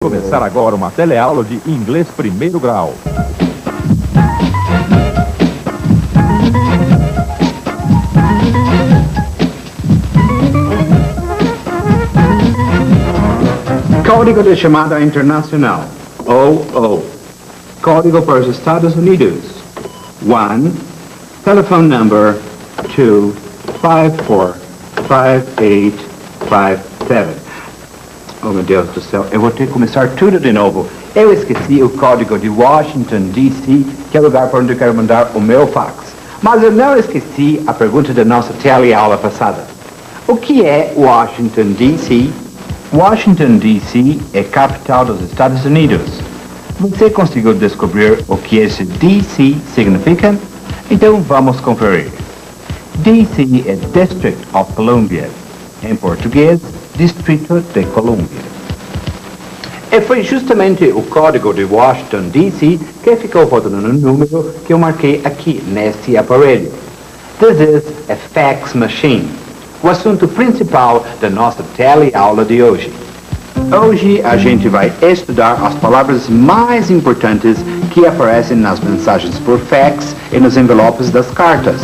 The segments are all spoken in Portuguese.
Começar agora uma teleaula de inglês primeiro grau. Código de chamada internacional. OO. Código para os Estados Unidos. 1. Telephone number 2 54 5857. Oh, meu Deus do céu, eu vou ter que começar tudo de novo. Eu esqueci o código de Washington, D.C., que é o lugar para onde eu quero mandar o meu fax. Mas eu não esqueci a pergunta da nossa teleaula passada. O que é Washington, D.C.? Washington, D.C. é capital dos Estados Unidos. Você conseguiu descobrir o que esse D.C. significa? Então vamos conferir. D.C. é District of Columbia. Em português, Distrito de Colômbia. E foi justamente o código de Washington, D.C. que ficou rodando no número que eu marquei aqui neste aparelho. This is a fax machine. O assunto principal da nossa teleaula de hoje. Hoje a gente vai estudar as palavras mais importantes que aparecem nas mensagens por fax e nos envelopes das cartas.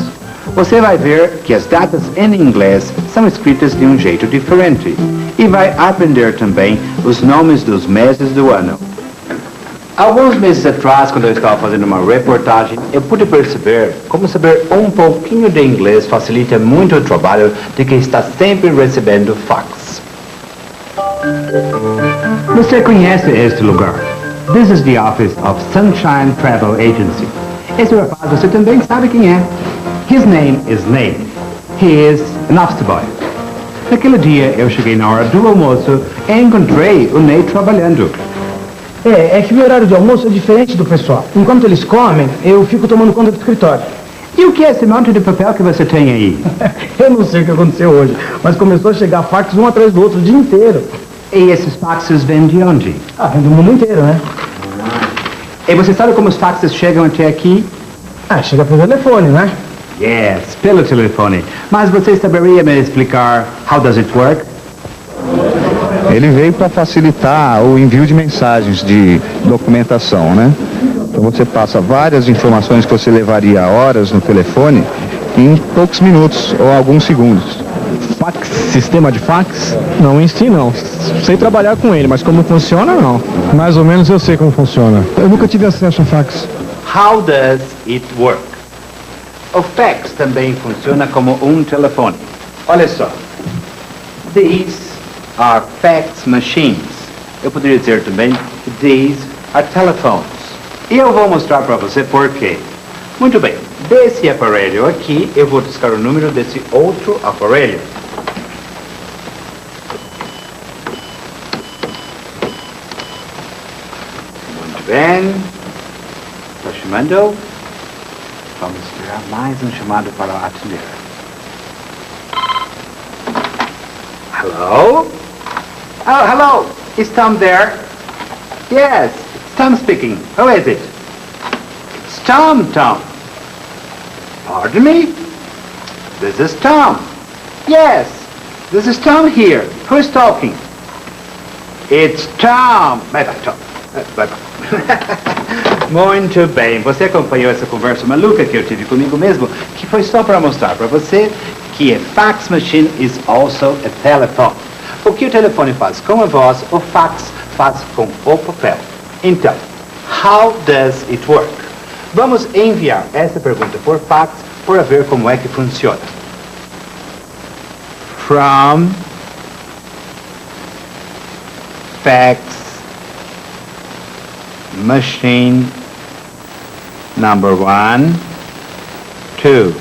Você vai ver que as datas em inglês são escritas de um jeito diferente e vai aprender também os nomes dos meses do ano. Alguns meses atrás, quando eu estava fazendo uma reportagem, eu pude perceber como saber um pouquinho de inglês facilita muito o trabalho de quem está sempre recebendo fax. Você conhece este lugar? This is the office of Sunshine Travel Agency. Esse rapaz você também sabe quem é. His name is Nate. He is an office boy. Naquele dia eu cheguei na hora do almoço e encontrei o Nate trabalhando. É que o horário de almoço é diferente do pessoal. Enquanto eles comem, eu fico tomando conta do escritório. E o que é esse monte de papel que você tem aí? Eu não sei o que aconteceu hoje, mas começou a chegar fax um atrás do outro o dia inteiro. E esses faxes vêm de onde? Vem do mundo inteiro, né? E você sabe como os faxes chegam até aqui? Chega pelo telefone, né? Yes, pelo telefone. Mas você saberia me explicar how does it work? Ele veio para facilitar o envio de mensagens de documentação, né? Então você passa várias informações que você levaria horas no telefone em poucos minutos ou alguns segundos. Fax, sistema de fax? Não, em si não. Sei trabalhar com ele, mas como funciona, não. Mais ou menos eu sei como funciona. Eu nunca tive acesso a fax. How does it work? O fax também funciona como um telefone. Olha só. These are fax machines. Eu poderia dizer também, these are telephones. E eu vou mostrar para você por quê. Muito bem. Desse aparelho aqui, eu vou buscar o número desse outro aparelho. Muito bem. Está chamando. Vamos esperar mais um chamado para atender. Hello? Oh, hello. Is Tom there? Yes, it's Tom speaking. Who is it? It's Tom. Pardon me? This is Tom. Yes, this is Tom here. Who is talking? It's Tom. Bye-bye, Tom. Bye-bye. Muito bem. Você acompanhou essa conversa maluca que eu tive comigo mesmo, que foi só para mostrar para você que a fax machine is also a telephone. O que o telefone faz com a voz, o fax faz com o papel. Então, how does it work? Vamos enviar essa pergunta por fax para ver como é que funciona. From fax machine number 1 to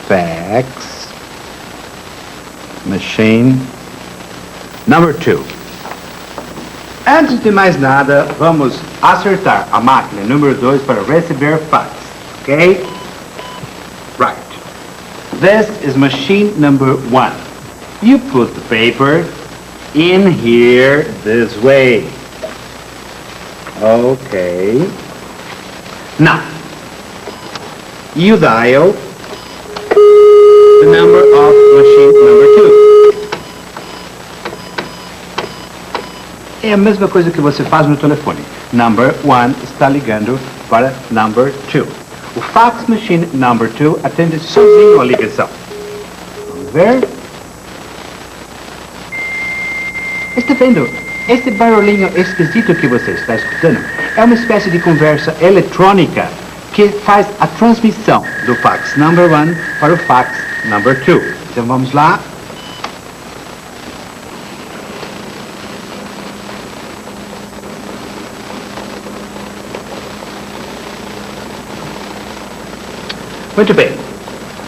fax machine number 2. Antes de mais nada, vamos acertar a máquina número 2 para receber fax, ok? Right. This is machine number 1. You put the paper in here this way. Okay. Now, you dial the number of machine number 2. é a mesma coisa que você faz no telefone. Number 1 está ligando para number 2. O fax machine number 2 atende sozinho a ligação. Vamos ver? Está vendo? Este barulhinho esquisito que você está escutando é uma espécie de conversa eletrônica que faz a transmissão do fax number 1 para o fax number 2. Então vamos lá. Muito bem.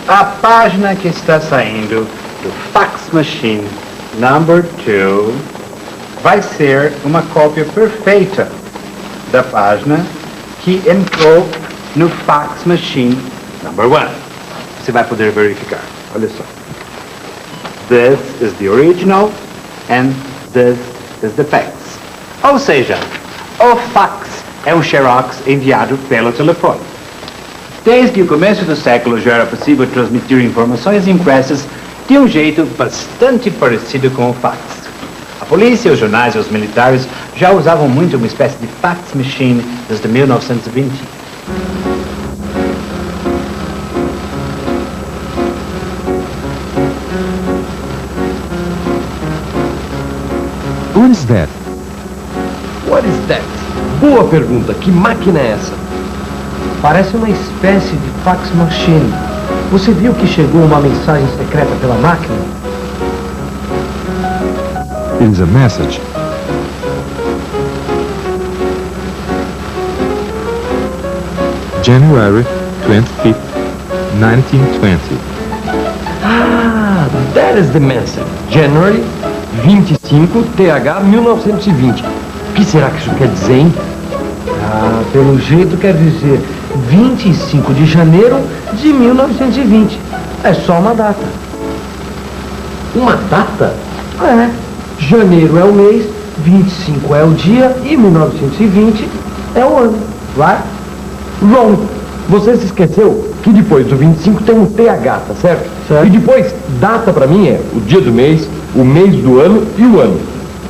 A página que está saindo do fax machine number 2 vai ser uma cópia perfeita da página que entrou no fax machine number 1. Você vai poder verificar. Olha só. This is the original and this is the fax. Ou seja, o fax é um xerox enviado pelo telefone. Desde o começo do século já era possível transmitir informações impressas de um jeito bastante parecido com o fax. A polícia, os jornais e os militares já usavam muito uma espécie de fax machine desde 1920. What is that? What is that? Boa pergunta. Que máquina é essa? Parece uma espécie de fax machine. Você viu que chegou uma mensagem secreta pela máquina? It is a message. January 25th, 1920. Ah, that is the message. January 25, TH 1920. O que será que isso quer dizer, hein? Ah, pelo jeito quer dizer 25 de janeiro de 1920. É só uma data. Uma data? É. Janeiro é o mês, 25 é o dia e 1920 é o ano. Vai? Wrong. Você se esqueceu que depois do 25 tem um TH, tá certo? Certo. E depois, data pra mim é o dia do mês, o mês do ano e o ano.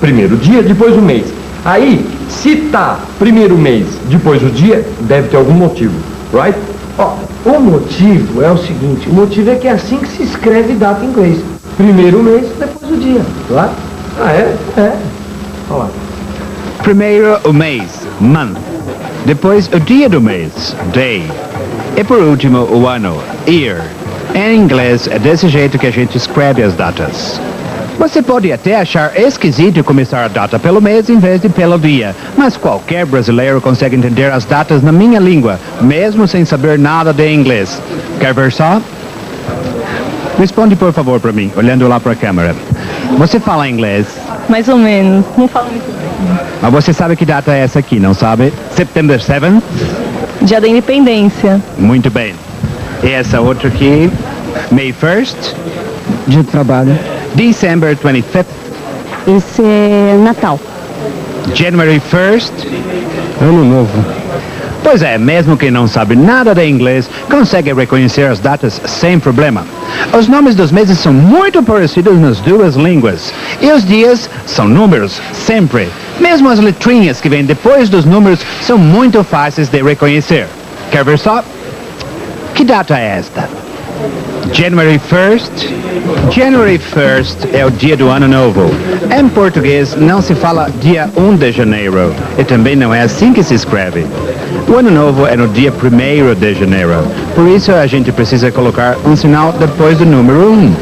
Primeiro dia, depois o mês. Aí, se tá primeiro mês, depois o dia, deve ter algum motivo, right? Ó, o motivo é o seguinte, o motivo é que é assim que se escreve data em inglês. Primeiro mês, depois o dia, tá? Ah, é? É. Olha lá. Primeiro o mês, month. Depois o dia do mês, day. E por último o ano, year. Em inglês é desse jeito que a gente escreve as datas. Você pode até achar esquisito começar a data pelo mês em vez de pelo dia, mas qualquer brasileiro consegue entender as datas na minha língua, mesmo sem saber nada de inglês. Quer ver só? Responde por favor para mim, olhando lá para a câmera. Você fala inglês? Mais ou menos, não falo muito bem. Mas você sabe que data é essa aqui, não sabe? September 7th? Dia da Independência. Muito bem. E essa outra aqui? May 1st? Dia do trabalho. December 25th? Esse é Natal. January 1st? Ano Novo. Pois é, mesmo quem não sabe nada de inglês, consegue reconhecer as datas sem problema. Os nomes dos meses são muito parecidos nas duas línguas. E os dias são números, sempre. Mesmo as letrinhas que vêm depois dos números são muito fáceis de reconhecer. Quer ver só? Que data é esta? January 1st? January 1st é o dia do Ano Novo. Em português não se fala dia 1 de janeiro. E também não é assim que se escreve. O Ano Novo é no dia 1º de janeiro. Por isso a gente precisa colocar um sinal depois do número 1.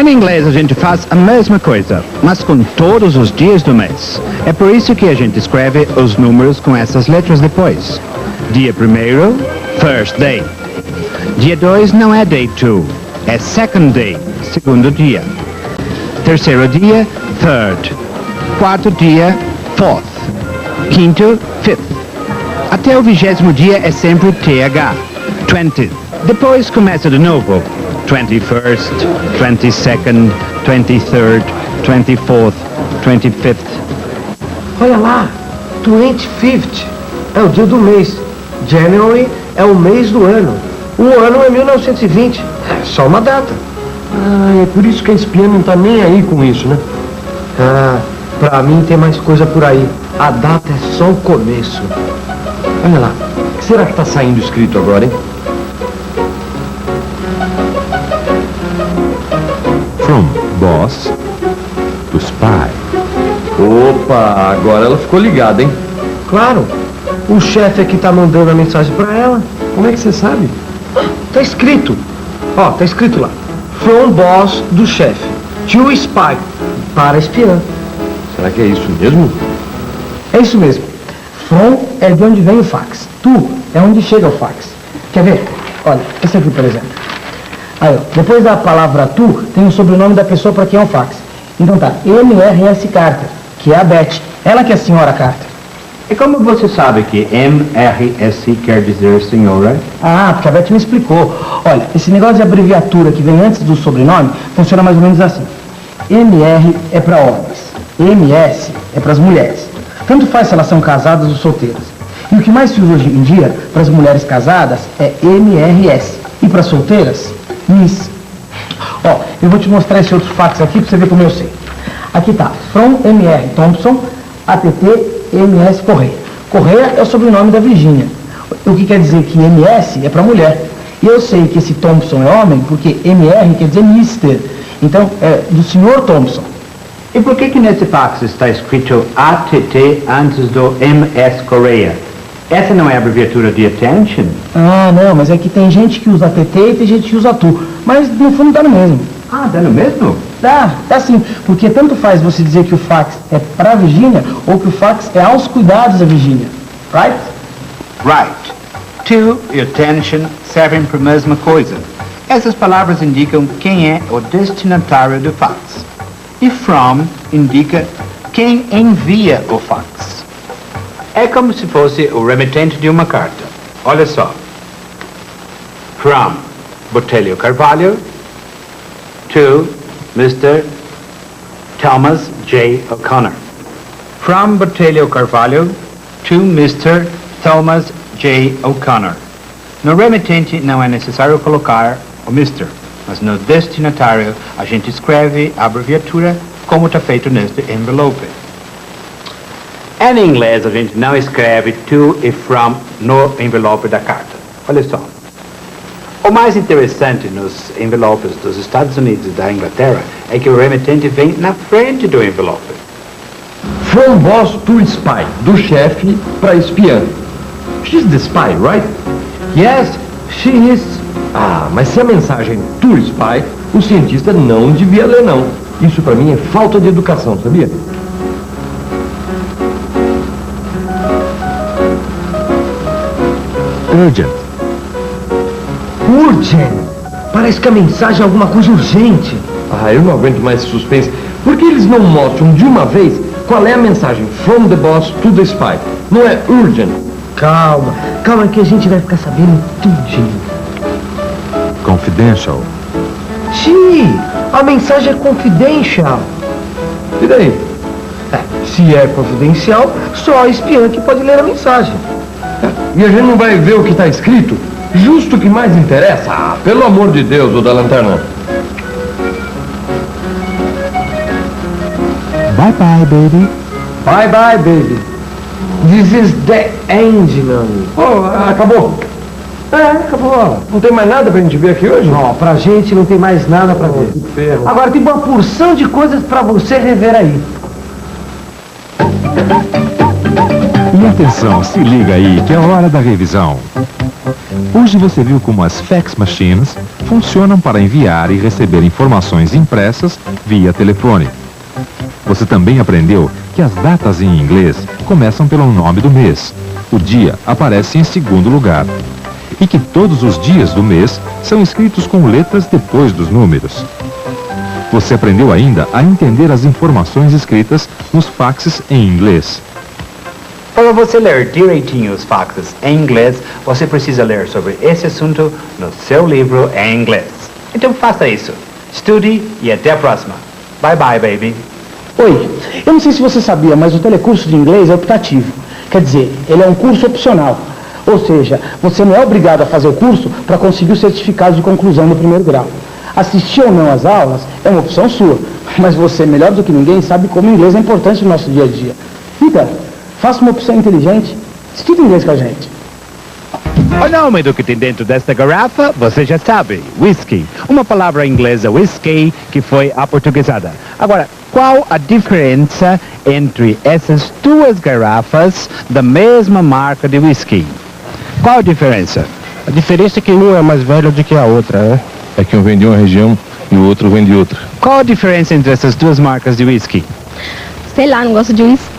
Em inglês a gente faz a mesma coisa, mas com todos os dias do mês. É por isso que a gente escreve os números com essas letras depois. Dia 1º, first day. Dia 2 não é day 2, é second day, segundo dia. Terceiro dia, third. Quarto dia, fourth. Quinto, fifth. Até o 20º dia é sempre TH, 20. Depois começa de novo. 21st, 22nd, 23rd, 24th, 25th. Olha lá, 25th é o dia do mês. January é o mês do ano. O ano é 1920. É só uma data. Ah, é por isso que a espiã não tá nem aí com isso, né? Ah, Pra mim tem mais coisa por aí. A data é só o começo. Olha lá. O que será que tá saindo escrito agora, hein? From boss to spy. Opa, agora ela ficou ligada, hein? Claro, o chefe é que tá mandando a mensagem pra ela. Como é que você sabe? Tá escrito. Ó, tá escrito lá. From boss do chefe. To spy. Para espiã. Será que é isso mesmo? É isso mesmo. From é de onde vem o fax. To é onde chega o fax. Quer ver? Olha, esse aqui, por exemplo. Aí, ó, depois da palavra to, tem o sobrenome da pessoa para quem é o fax. Então tá, M.R.S. Carter, que é a Beth. Ela que é a senhora Carter. E como você sabe que MRSC quer dizer senhora? Ah, porque a Beth me explicou. Olha, esse negócio de abreviatura que vem antes do sobrenome funciona mais ou menos assim. MR é para homens, MS é para as mulheres. Tanto faz se elas são casadas ou solteiras. E o que mais se usa hoje em dia para as mulheres casadas é MRS. E para solteiras, Miss. Ó, eu vou te mostrar esse outro fax aqui para você ver como eu sei. Aqui tá, from MR Thompson, ATT MS Correia. Correia é o sobrenome da Virgínia. O que quer dizer que MS é para mulher. E eu sei que esse Thompson é homem porque MR quer dizer Mister. Então, é do senhor Thompson. E por que nesse fax está escrito ATT antes do MS Correia? Essa não é a abreviatura de attention? Ah, não, mas é que tem gente que usa ATT e tem gente que usa tu. Mas no fundo dá no mesmo. Ah, dá no mesmo? Dá sim. Porque tanto faz você dizer que o fax é para a Virgínia ou que o fax é aos cuidados da Virgínia. Right? Right. To e attention servem para a mesma coisa. Essas palavras indicam quem é o destinatário do fax. E from indica quem envia o fax. É como se fosse o remetente de uma carta. Olha só. From Botelho Carvalho to Mr. Thomas J. O'Connor. From Botelho Carvalho to Mr. Thomas J. O'Connor. No remetente não é necessário colocar o Mr., mas no destinatário a gente escreve a abreviatura como está feito neste envelope. Em inglês a gente não escreve to e from no envelope da carta. Olha só. O mais interessante nos envelopes dos Estados Unidos e da Inglaterra é que o remetente vem na frente do envelope. From boss to spy. Do chefe para espiã. She's the spy, right? Yes, she is. Ah, mas se a mensagem to spy, o cientista não devia ler, não. Isso para mim é falta de educação, sabia? Urgent. Urgent. Parece que a mensagem é alguma coisa urgente. Ah, eu não aguento mais esse suspense. Por que eles não mostram de uma vez qual é a mensagem from the boss to the spy? Não é urgent. Calma que a gente vai ficar sabendo tudinho. Confidential. Xiii, a mensagem é confidential. E daí? Se é confidencial, só a espiã que pode ler a mensagem. E a gente não vai ver o que está escrito? Justo o que mais interessa? Ah, pelo amor de Deus, o da lanterna. Bye bye, baby. Bye bye, baby. This is the end, meu amigo. Oh, acabou. Acabou. Não tem mais nada pra gente ver aqui hoje? Não, pra gente não tem mais nada pra ver. Que ferro. Agora tem uma porção de coisas pra você rever aí. E atenção, se liga aí, que é hora da revisão. Hoje você viu como as fax machines funcionam para enviar e receber informações impressas via telefone. Você também aprendeu que as datas em inglês começam pelo nome do mês. O dia aparece em segundo lugar. E que todos os dias do mês são escritos com letras depois dos números. Você aprendeu ainda a entender as informações escritas nos faxes em inglês. Para você ler direitinho os faxes em inglês, você precisa ler sobre esse assunto no seu livro em inglês. Então faça isso. Estude e até a próxima. Bye bye, baby. Oi, eu não sei se você sabia, mas o telecurso de inglês é optativo. Quer dizer, ele é um curso opcional. Ou seja, você não é obrigado a fazer o curso para conseguir o certificado de conclusão do primeiro grau. Assistir ou não às aulas é uma opção sua, mas você, melhor do que ninguém, sabe como o inglês é importante no nosso dia a dia. Então, faça uma opção inteligente, estude inglês com a gente. O nome do que tem dentro desta garrafa, você já sabe, whisky. Uma palavra inglesa, whisky, que foi aportuguesada. Agora, qual a diferença entre essas duas garrafas da mesma marca de whisky? Qual a diferença? A diferença é que uma é mais velha do que a outra, né? É que um vem de uma região e o outro vem de outra. Qual a diferença entre essas duas marcas de whisky? Sei lá, não gosto de uísque.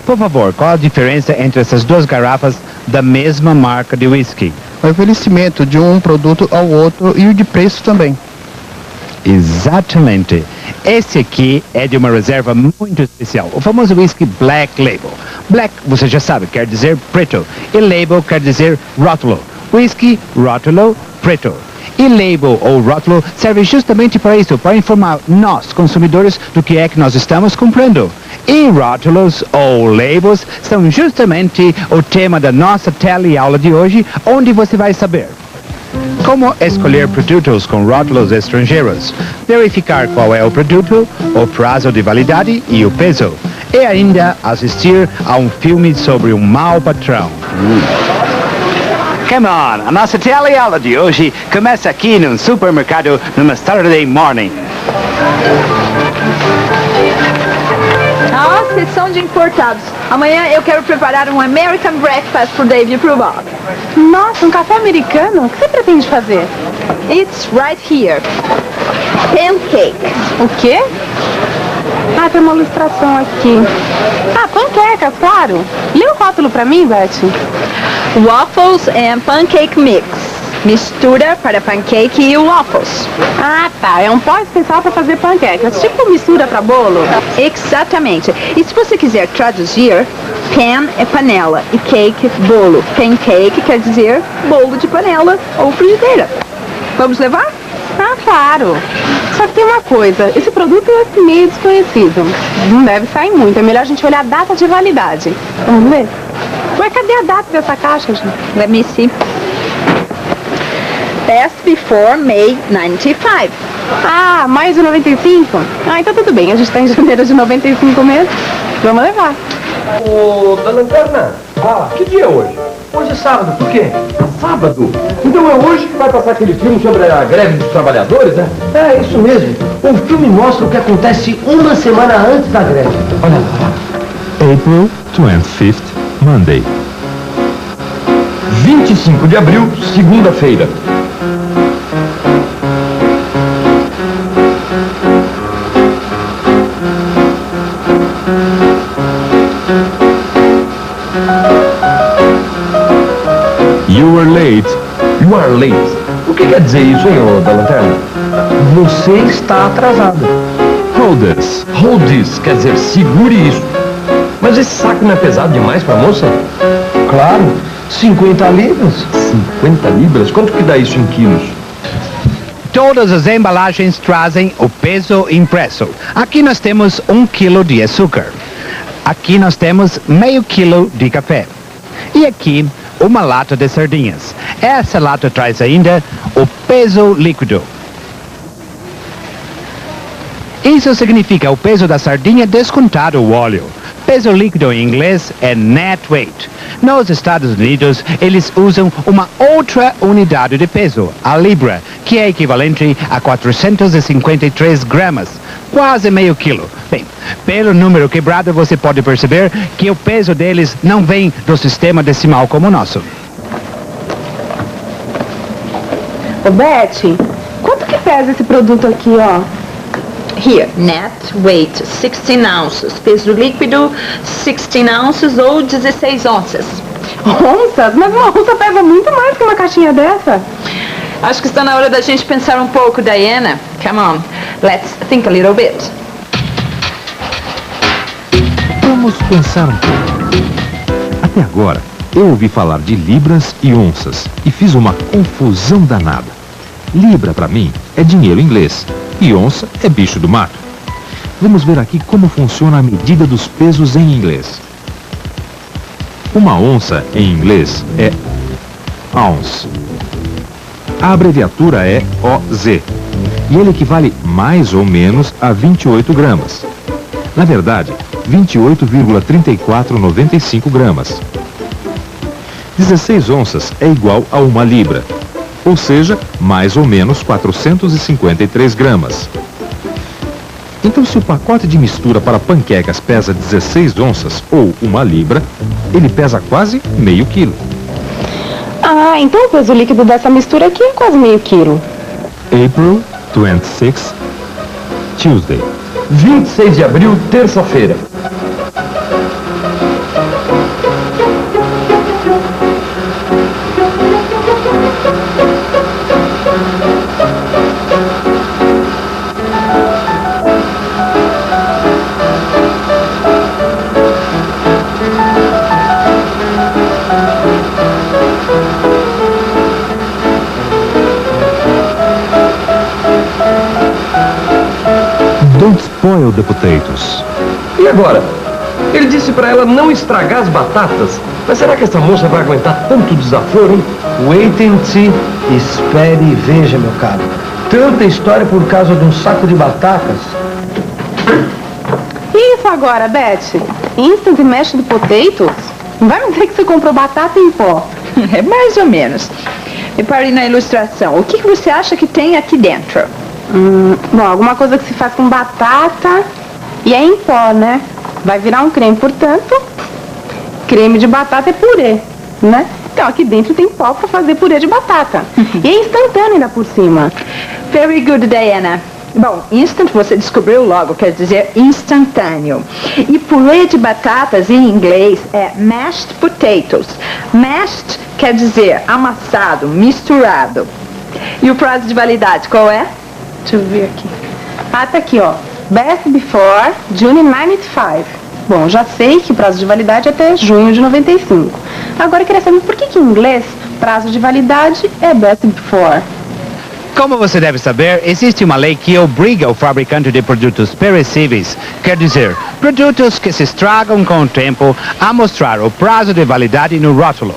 Por favor, qual a diferença entre essas duas garrafas da mesma marca de whisky? O envelhecimento de um produto ao outro e o de preço também. Exatamente. Esse aqui é de uma reserva muito especial, o famoso whisky Black Label. Black, você já sabe, quer dizer preto, e label quer dizer rótulo. Whisky, rótulo, preto. E label ou rótulo serve justamente para isso, para informar nós, consumidores, do que é que nós estamos comprando. E rótulos ou labels são justamente o tema da nossa teleaula de hoje, onde você vai saber como escolher produtos com rótulos estrangeiros, verificar qual é o produto, o prazo de validade e o peso, e ainda assistir a um filme sobre um mau patrão. Come on, a nossa teleaula de hoje começa aqui num supermercado numa Saturday morning. Ah, sessão de importados. Amanhã eu quero preparar um American Breakfast pro Dave e pro Bob. Nossa, um café americano? O que você pretende fazer? It's right here. Pancake. O quê? Ah, tem uma ilustração aqui. Ah, panquecas, claro. Lê o rótulo pra mim, Betty. Waffles and pancake mix. Mistura para pancake e waffles. Ah, tá. É um pó especial para fazer panquecas. Tipo mistura para bolo? Exatamente. E se você quiser traduzir, pan é panela e cake, bolo. Pancake quer dizer bolo de panela ou frigideira. Vamos levar? Ah, claro. Só que tem uma coisa. Esse produto é meio desconhecido. Não deve sair muito. É melhor a gente olhar a data de validade. Vamos ver? Ué, cadê a data dessa caixa, gente? Let me see. Best before May 95. Ah, maio de 95? Ah, então tudo bem. A gente tá em janeiro de 95 mesmo. Vamos levar. Ô, da lanterna, que dia é hoje? Hoje é sábado, por quê? Sábado. Então é hoje que vai passar aquele filme sobre a greve dos trabalhadores, né? É, isso mesmo. O filme mostra o que acontece uma semana antes da greve. Olha lá. April 25th, Monday. 25 de abril, segunda-feira. You were late. You are late. O que quer dizer isso, hein, ô da lanterna? Você está atrasado. Hold this. Hold this, quer dizer, segure isso. Mas esse saco não é pesado demais pra moça? Claro, 50 libras. 50 libras? Quanto que dá isso em quilos? Todas as embalagens trazem o peso impresso. Aqui nós temos 1 quilo de açúcar. Aqui nós temos meio quilo de café. E aqui, uma lata de sardinhas. Essa lata traz ainda o peso líquido. Isso significa o peso da sardinha descontado o óleo. Peso líquido em inglês é net weight. Nos Estados Unidos, eles usam uma outra unidade de peso, a libra, que é equivalente a 453 gramas, quase meio quilo. Bem, pelo número quebrado você pode perceber que o peso deles não vem do sistema decimal como o nosso. Ô, Betty, quanto que pesa esse produto aqui, ó? Here, net weight, 16 ounces. Peso líquido, 16 ounces ou 16 onças. Onças? Mas uma onça pesa muito mais que uma caixinha dessa. Acho que está na hora da gente pensar um pouco, Diana. Come on, let's think a little bit. Vamos pensar um pouco. Até agora, eu ouvi falar de libras e onças e fiz uma confusão danada. Libra, para mim, é dinheiro inglês e onça é bicho do mato. Vamos ver aqui como funciona a medida dos pesos em inglês. Uma onça, em inglês, é ounce. A abreviatura é OZ e ele equivale mais ou menos a 28 gramas. Na verdade, 28,3495 gramas. 16 onças é igual a 1 libra, ou seja, mais ou menos 453 gramas. Então, se o pacote de mistura para panquecas pesa 16 onças ou 1 libra, ele pesa quase meio quilo. Ah, então o peso líquido dessa mistura aqui é quase meio quilo. April 26, Tuesday. 26 de abril, terça-feira. Don't spoil the potatoes. E agora? Ele disse para ela não estragar as batatas. Mas será que essa moça vai aguentar tanto desaforo, hein? Wait and see. Espere e veja, meu caro. Tanta história por causa de um saco de batatas. E isso agora, Beth? Instant mashed potatoes? Vai me dizer que você comprou batata em pó. É mais ou menos. Repare na ilustração. O que você acha que tem aqui dentro? Bom, alguma coisa que se faz com batata e é em pó, né? Vai virar um creme, portanto, creme de batata é purê, né? Então aqui dentro tem pó para fazer purê de batata. E é instantâneo ainda por cima. Very good, Diana. Bom, instant você descobriu logo, quer dizer instantâneo. E purê de batatas em inglês é mashed potatoes. Mashed quer dizer amassado, misturado. E o prazo de validade qual é? Deixa eu ver aqui. Ah, tá aqui, ó. Best before June 95. Bom, já sei que o prazo de validade é até junho de 95. Agora eu queria saber por que em inglês prazo de validade é best before. Como você deve saber, existe uma lei que obriga o fabricante de produtos perecíveis, quer dizer, produtos que se estragam com o tempo, a mostrar o prazo de validade no rótulo.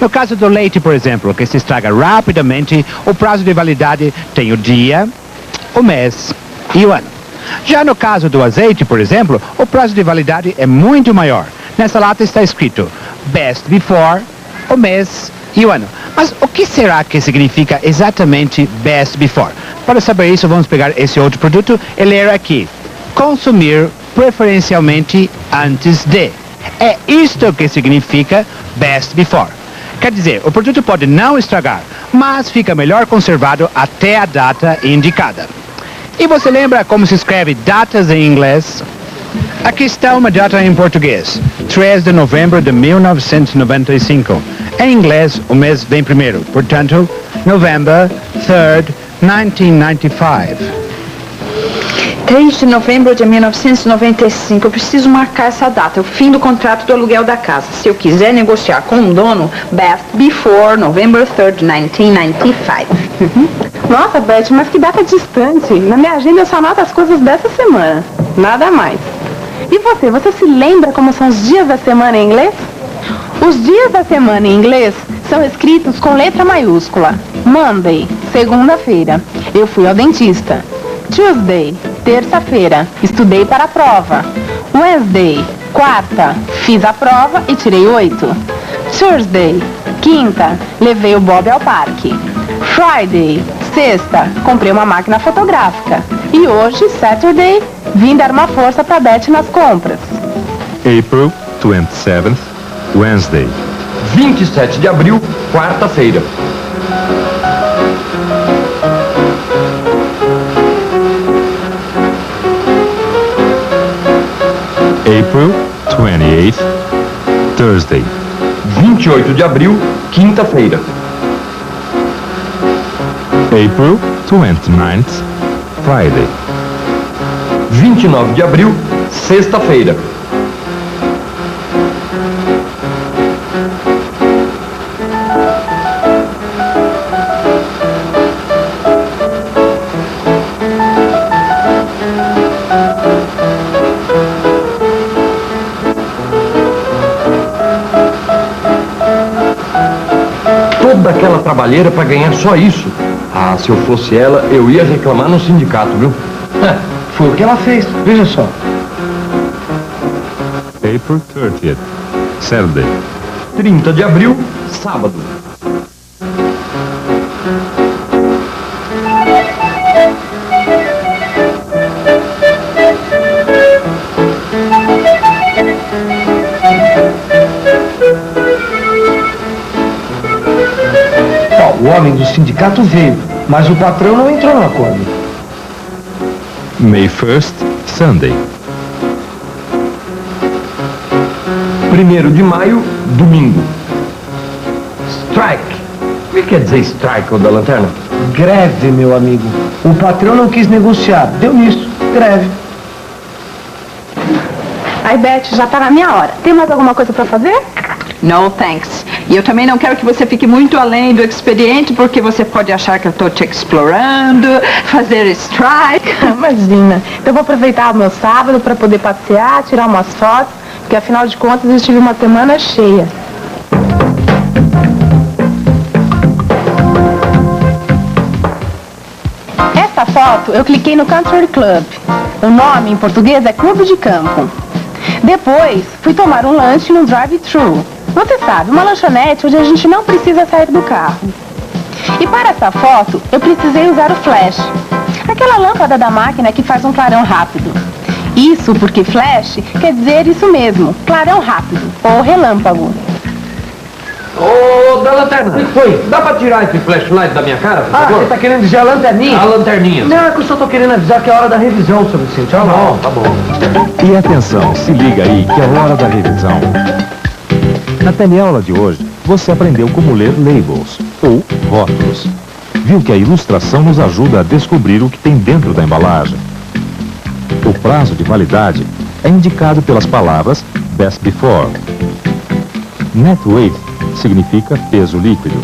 No caso do leite, por exemplo, que se estraga rapidamente, o prazo de validade tem o dia, o mês e o ano. Já no caso do azeite, por exemplo, o prazo de validade é muito maior. Nessa lata está escrito best before, o mês e o ano. Mas o que será que significa exatamente best before? Para saber isso, vamos pegar esse outro produto e ler aqui. Consumir preferencialmente antes de. É isto que significa best before. Quer dizer, o produto pode não estragar, mas fica melhor conservado até a data indicada. E você lembra como se escreve datas em inglês? Aqui está uma data em português, 3 de novembro de 1995. Em inglês, o mês vem primeiro, portanto, November 3rd, 1995. 3 de novembro de 1995. Eu preciso marcar essa data, o fim do contrato do aluguel da casa. Se eu quiser negociar com o dono, best before November 3rd, 1995. Nossa, Beth, mas que data distante. Na minha agenda eu só anoto as coisas dessa semana. Nada mais. E você se lembra como são os dias da semana em inglês? Os dias da semana em inglês são escritos com letra maiúscula. Monday, segunda-feira. Eu fui ao dentista. Tuesday, terça-feira. Estudei para a prova. Wednesday, quarta. Fiz a prova e tirei 8. Thursday, quinta. Levei o Bob ao parque. Friday, sexta. Comprei uma máquina fotográfica. E hoje, Saturday, vim dar uma força para Beth nas compras. April 27th, Wednesday. 27 de abril, quarta-feira. April 28th, Thursday. 28 de abril, quinta-feira. April 29th, Friday. 29 de abril, sexta-feira. toda aquela trabalheira para ganhar só isso. Ah, se eu fosse ela, eu ia reclamar no sindicato, viu? Foi o que ela fez, veja só. April 30th, Saturday. 30 de abril, sábado. O homem do sindicato veio, mas o patrão não entrou no acordo. May 1st, Sunday. 1º de maio, domingo. Strike. O que quer dizer strike, ô da lanterna? Greve, meu amigo. O patrão não quis negociar. Deu nisso. Greve. Ai, Beth, já tá na minha hora. Tem mais alguma coisa pra fazer? No thanks. E eu também não quero que você fique muito além do expediente, porque você pode achar que eu estou te explorando, fazer strike. Imagina. Então eu vou aproveitar o meu sábado para poder passear, tirar umas fotos, porque afinal de contas eu tive uma semana cheia. Essa foto eu cliquei no Country Club. O nome em português é Clube de Campo. Depois fui tomar um lanche no drive-thru. Você sabe, uma lanchonete onde a gente não precisa sair do carro. E para essa foto, eu precisei usar o flash. Aquela lâmpada da máquina que faz um clarão rápido. Isso porque flash quer dizer isso mesmo, clarão rápido, ou relâmpago. Ô, da lanterna. O que foi? Dá pra tirar esse flashlight da minha cara, por favor? Você tá querendo dizer a lanterninha? A lanterninha. Não, é que eu só tô querendo avisar que é hora da revisão, seu Vicente. Olha lá. Tá bom. E atenção, se liga aí que é hora da revisão. Na teleaula de hoje, você aprendeu como ler labels, ou rótulos. Viu que a ilustração nos ajuda a descobrir o que tem dentro da embalagem. O prazo de validade é indicado pelas palavras best before. Net weight significa peso líquido.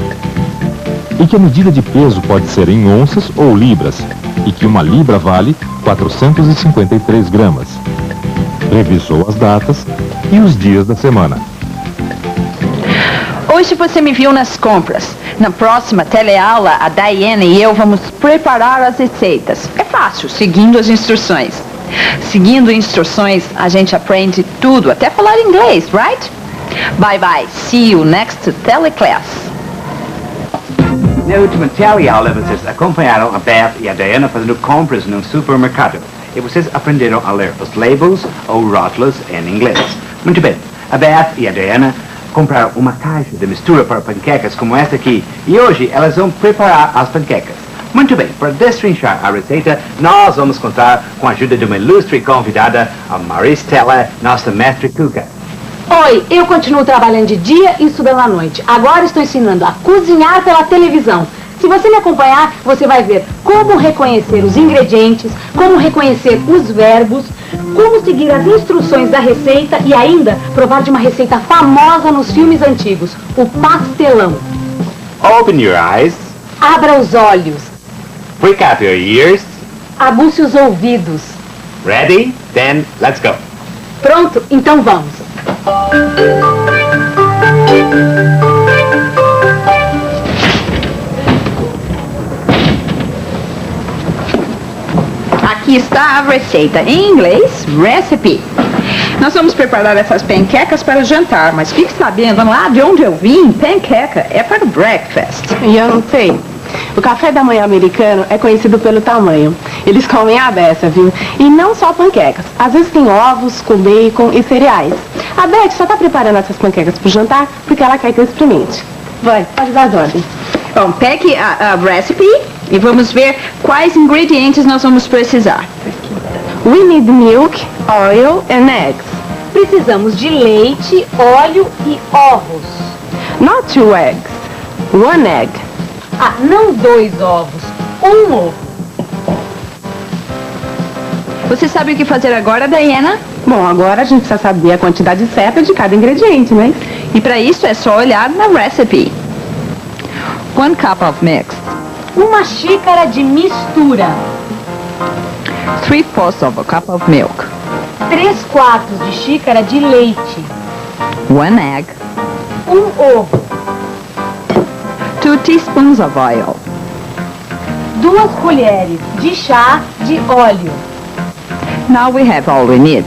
E que a medida de peso pode ser em onças ou libras, e que uma libra vale 453 gramas. Revisou as datas e os dias da semana. Hoje você me viu nas compras. Na próxima teleaula, a Diana e eu vamos preparar as receitas. É fácil, seguindo as instruções. Seguindo instruções, a gente aprende tudo, até falar inglês, right? Bye bye. See you next teleclass. Na última teleaula, vocês acompanharam a Beth e a Diana fazendo compras num supermercado. E vocês aprenderam a ler os labels ou rótulos em inglês. Muito bem. A Beth e a Diana compraram uma caixa de mistura para panquecas como essa aqui. E hoje elas vão preparar as panquecas. Muito bem, para destrinchar a receita, nós vamos contar com a ajuda de uma ilustre convidada, a Maristela, nossa mestre cuca. Oi, eu continuo trabalhando de dia e estudando à noite. Agora estou ensinando a cozinhar pela televisão. Se você me acompanhar, você vai ver como reconhecer os ingredientes, como reconhecer os verbos, como seguir as instruções da receita e ainda provar de uma receita famosa nos filmes antigos, o pastelão. Open your eyes. Abra os olhos. Prick up your ears. Aguce os ouvidos. Ready? Then let's go. Pronto? Então vamos. Aqui está a receita. Em inglês, recipe. Nós vamos preparar essas panquecas para o jantar, mas fique sabendo, lá de onde eu vim, panqueca é para o breakfast. E eu não sei. O café da manhã americano é conhecido pelo tamanho. Eles comem a beça, viu? E não só panquecas. Às vezes tem ovos com bacon e cereais. A Beth só tá preparando essas panquecas pro jantar porque ela quer que eu experimente. Vai, pode dar as ordens. Bom, pegue a recipe e vamos ver quais ingredientes nós vamos precisar. We need milk, oil and eggs. Precisamos de leite, óleo e ovos. Not 2 eggs. 1 egg. Ah, não 2 ovos, 1 ovo. Você sabe o que fazer agora, Diana? Bom, agora a gente precisa saber a quantidade certa de cada ingrediente, né? E para isso é só olhar na recipe. 1 cup of mix. 1 xícara de mistura. 3/4 of a cup of milk. 3/4 de xícara de leite. 1 egg. 1 ovo. 2 teaspoons of oil. 2 colheres de chá de óleo. Now we have all we need.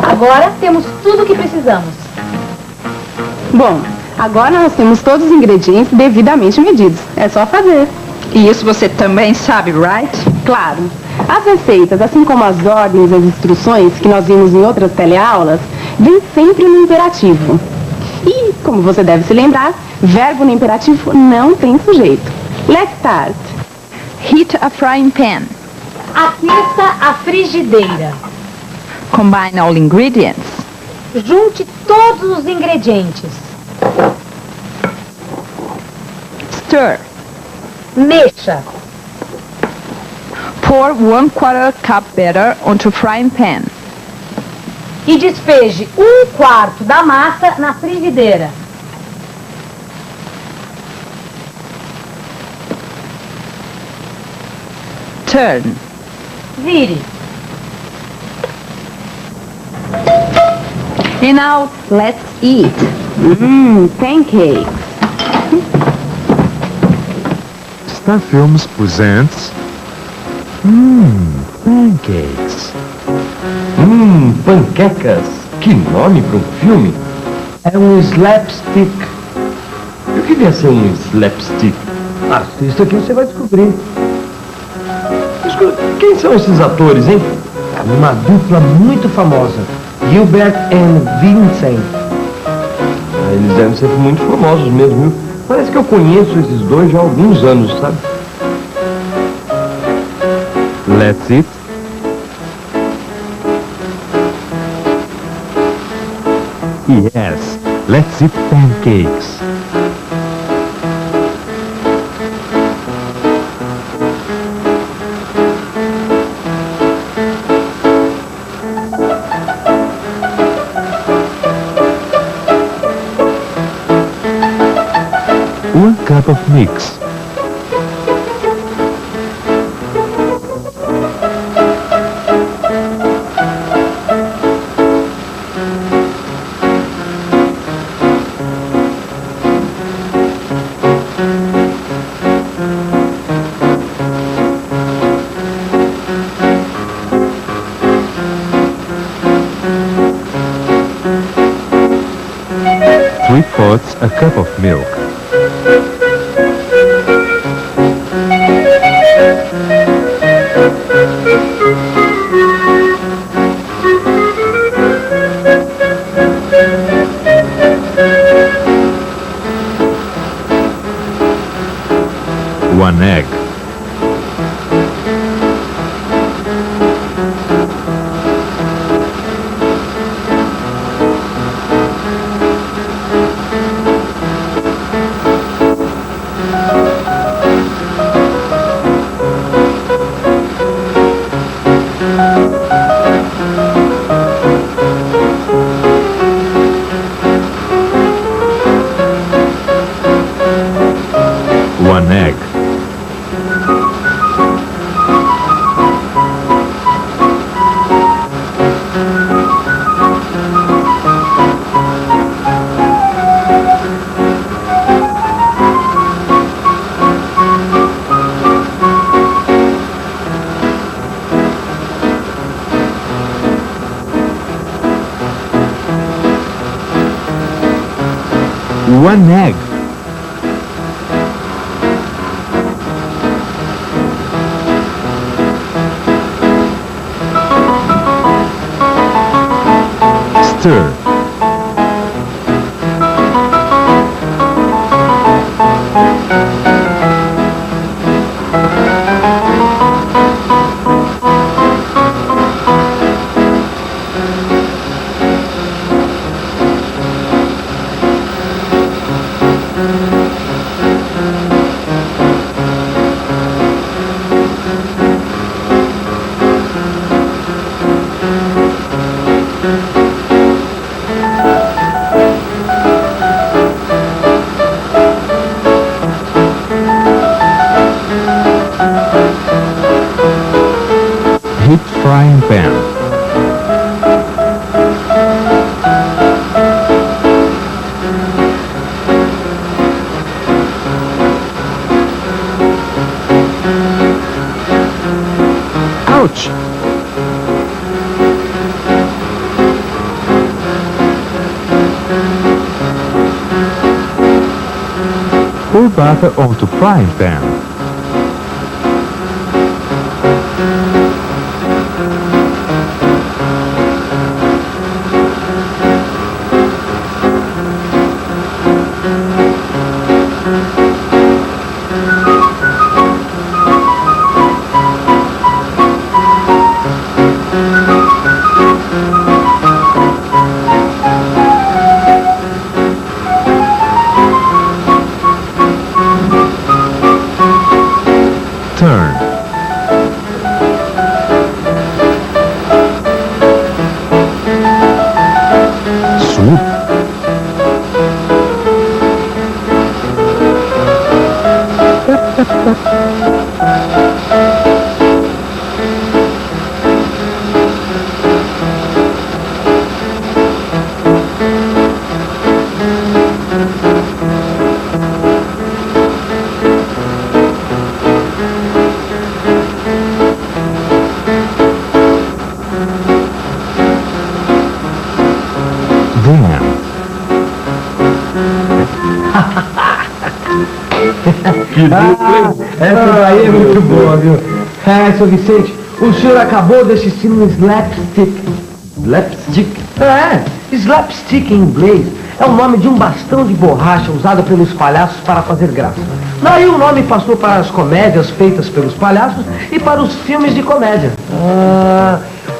Agora temos tudo o que precisamos. Bom, agora nós temos todos os ingredientes devidamente medidos. É só fazer. E isso você também sabe, right? Claro. As receitas, assim como as ordens e as instruções que nós vimos em outras teleaulas, vêm sempre no imperativo. E, como você deve se lembrar, verbo no imperativo não tem sujeito. Let's start. Heat a frying pan. Aqueça a frigideira. Combine all ingredients. Junte todos os ingredientes. Stir. Mexa. Pour 1/4 cup batter onto frying pan. E despeje 1/4 da massa na frigideira. Turn. Vire. And now, let's eat. Pancakes. Star Films presents Pancakes. Panquecas. Que nome para um filme? É um slapstick. Eu queria ser um slapstick. Assista aqui você vai descobrir. Escuta, quem são esses atores, hein? Uma dupla muito famosa. Gilbert and Vincent. Eles devem ser muito famosos mesmo, viu? Parece que eu conheço esses dois já há alguns anos, sabe? Let's eat. Yes, let's eat pancakes. One cup of mix. Three-fourths a cup of milk. One egg. One egg. One egg. Stir. full butter onto frying pan. Turn. Swoop. Essa daí é muito boa, viu? Seu Vicente, o senhor acabou de assistir um slapstick. Slapstick? Slapstick em inglês é o nome de um bastão de borracha usado pelos palhaços para fazer graça. Daí o nome passou para as comédias feitas pelos palhaços e para os filmes de comédia.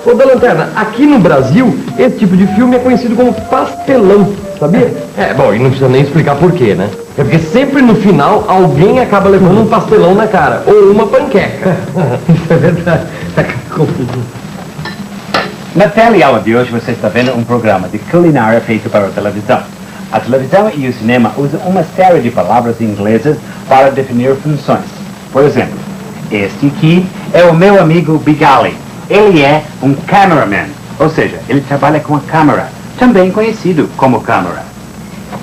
Ô, da Lanterna, aqui no Brasil, esse tipo de filme é conhecido como pastelão, sabia? Bom, e não precisa nem explicar por quê, né? É porque sempre no final alguém acaba levando um pastelão na cara, ou uma panqueca. Isso é verdade. Na teleaula de hoje você está vendo um programa de culinária feito para a televisão. A televisão e o cinema usam uma série de palavras inglesas para definir funções. Por exemplo, este aqui é o meu amigo Bigali. Ele é um cameraman, ou seja, ele trabalha com a câmera, também conhecido como câmera.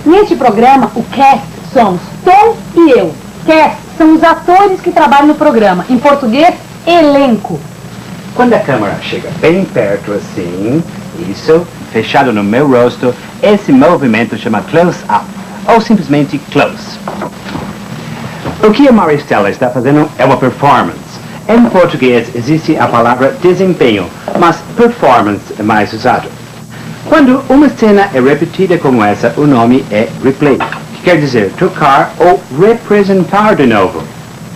Neste programa, o cast somos Tom e eu. Cast são os atores que trabalham no programa. Em português, elenco. Quando a câmera chega bem perto assim, isso, fechado no meu rosto, esse movimento chama close-up, ou simplesmente close. O que a Maristela está fazendo é uma performance. Em português existe a palavra desempenho, mas performance é mais usado. Quando uma cena é repetida como essa, o nome é replay, que quer dizer trocar ou representar de novo.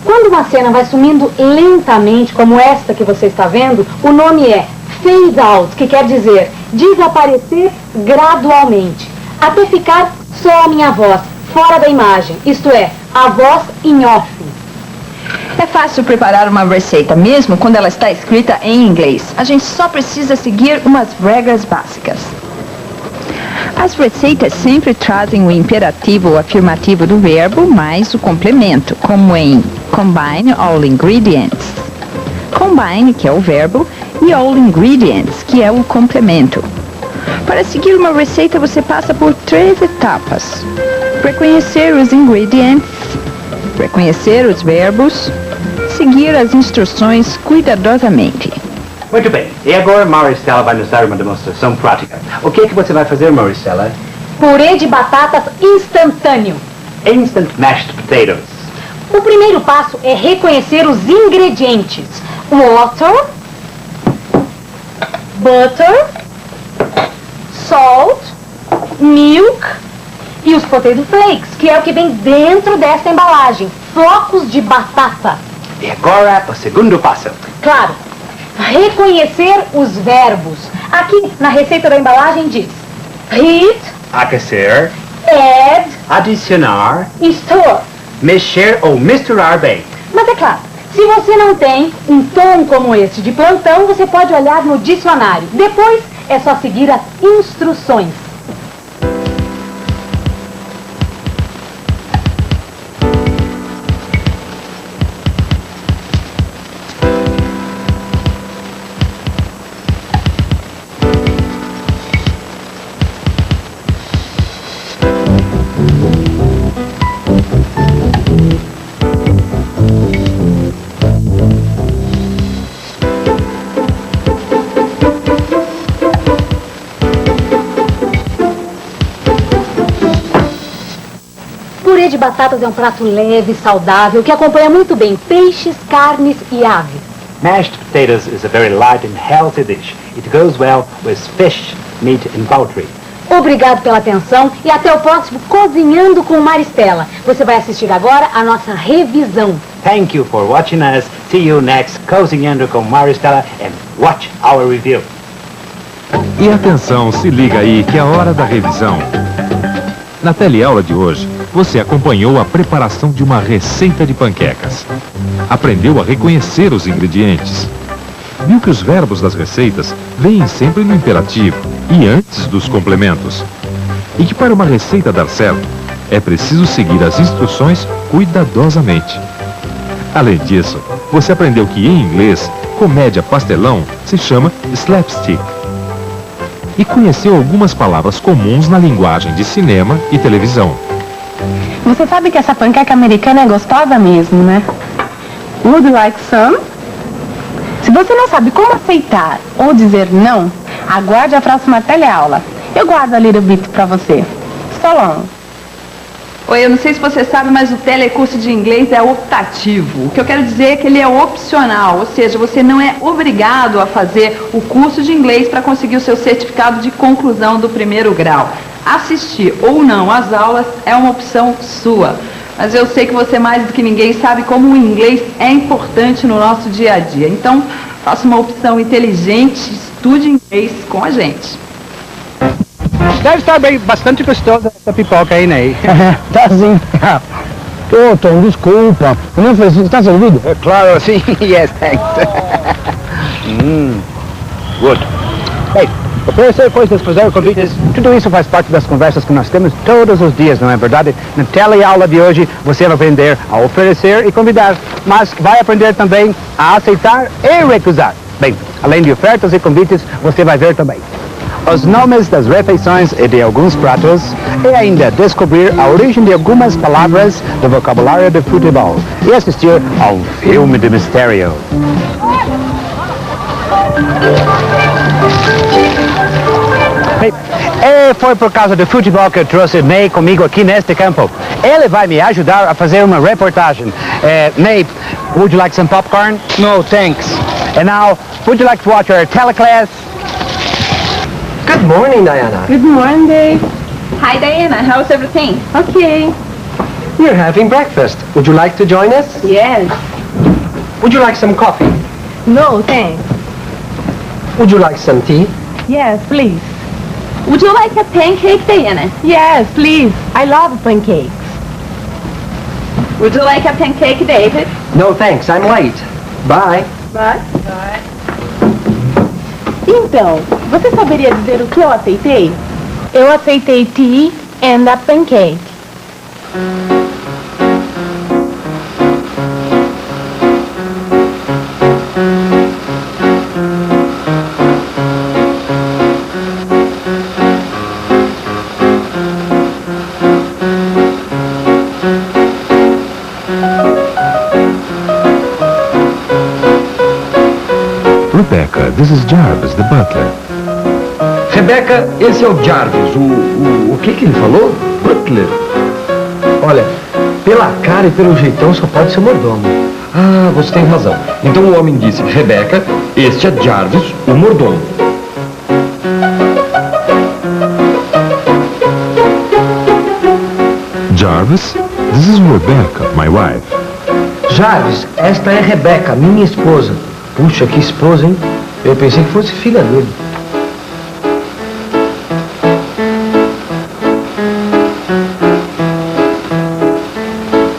Quando uma cena vai sumindo lentamente, como esta que você está vendo, o nome é fade out, que quer dizer desaparecer gradualmente, até ficar só a minha voz, fora da imagem, isto é, a voz em off. É fácil preparar uma receita, mesmo quando ela está escrita em inglês. A gente só precisa seguir umas regras básicas. As receitas sempre trazem o imperativo ou afirmativo do verbo mais o complemento, como em combine all ingredients. Combine, que é o verbo, e all ingredients, que é o complemento. Para seguir uma receita, você passa por 3 etapas. Reconhecer os ingredients, reconhecer os verbos, seguir as instruções cuidadosamente. Muito bem, e agora Maristela vai nos dar uma demonstração prática. O que você vai fazer, Maristela? Purê de batatas instantâneo. Instant mashed potatoes. O primeiro passo é reconhecer os ingredientes. Water, butter, salt, milk e os potato flakes, que é o que vem dentro desta embalagem. Flocos de batata. E agora o segundo passo. Claro, reconhecer os verbos. Aqui na receita da embalagem diz heat, aquecer, add, adicionar, store, mexer ou misturar bem. Mas é claro, se você não tem um tom como este de plantão, você pode olhar no dicionário. Depois é só seguir as instruções. purê de batatas é um prato leve e saudável que acompanha muito bem peixes, carnes e aves. Mashed potatoes is a very light and healthy dish. It goes well with fish, meat and poultry. Obrigado pela atenção e até o próximo Cozinhando com Maristela. Você vai assistir agora a nossa revisão. Thank you for watching us. See you next Cozinhando com Maristela and watch our review. E atenção, se liga aí que é a hora da revisão. Na teleaula de hoje, você acompanhou a preparação de uma receita de panquecas. Aprendeu a reconhecer os ingredientes. Viu que os verbos das receitas vêm sempre no imperativo e antes dos complementos. E que para uma receita dar certo, é preciso seguir as instruções cuidadosamente. Além disso, você aprendeu que em inglês, comédia pastelão se chama slapstick. E conheceu algumas palavras comuns na linguagem de cinema e televisão. Você sabe que essa panqueca americana é gostosa mesmo, né? Would you like some? Se você não sabe como aceitar ou dizer não, aguarde a próxima teleaula. Eu guardo a little bit pra você. So long. Oi, eu não sei se você sabe, mas o telecurso de inglês é optativo. O que eu quero dizer é que ele é opcional, ou seja, você não é obrigado a fazer o curso de inglês para conseguir o seu certificado de conclusão do primeiro grau. Assistir ou não às aulas é uma opção sua. Mas eu sei que você mais do que ninguém sabe como o inglês é importante no nosso dia a dia. Então, faça uma opção inteligente, estude inglês com a gente. Deve estar bem, bastante gostosa essa pipoca aí, né? Tá sim. Ô, Tom, desculpa. Eu não fiz isso. Tá servido? É claro, sim. Yes, thanks. Good. Bem, oferecer coisas, fazer convites, tudo isso faz parte das conversas que nós temos todos os dias, não é verdade? Na teleaula de hoje, você vai aprender a oferecer e convidar, mas vai aprender também a aceitar e recusar. Bem, além de ofertas e convites, você vai ver também os nomes das refeições e de alguns pratos e ainda descobrir a origem de algumas palavras do vocabulário de futebol e assistir a um filme de mistério. E foi por causa do futebol que eu trouxe Ney comigo aqui neste campo. Ele vai me ajudar a fazer uma reportagem. Ney, would you like some popcorn? No, thanks. And now, would you like to watch our teleclass? Good morning, Diana. Good morning, Dave. Hi, Diana. How's everything? Okay. We're having breakfast. Would you like to join us? Yes. Would you like some coffee? No, thanks. Would you like some tea? Yes, please. Would you like a pancake, Diana? Yes, please. I love pancakes. Would you like a pancake, David? No, thanks. I'm late. Bye. Bye. Então, você saberia dizer o que eu aceitei? Eu aceitei tea and a pancake. Rebecca, this is Jarvis, the butler. Rebecca, esse é o Jarvis. O que ele falou? Butler. Olha, pela cara e pelo jeitão só pode ser mordomo. Ah, você tem razão. Então o homem disse, Rebecca, este é Jarvis, o mordomo. Jarvis, this is Rebecca, my wife. Jarvis, esta é Rebecca, minha esposa. Puxa, que esposa, hein? Eu pensei que fosse filha dele.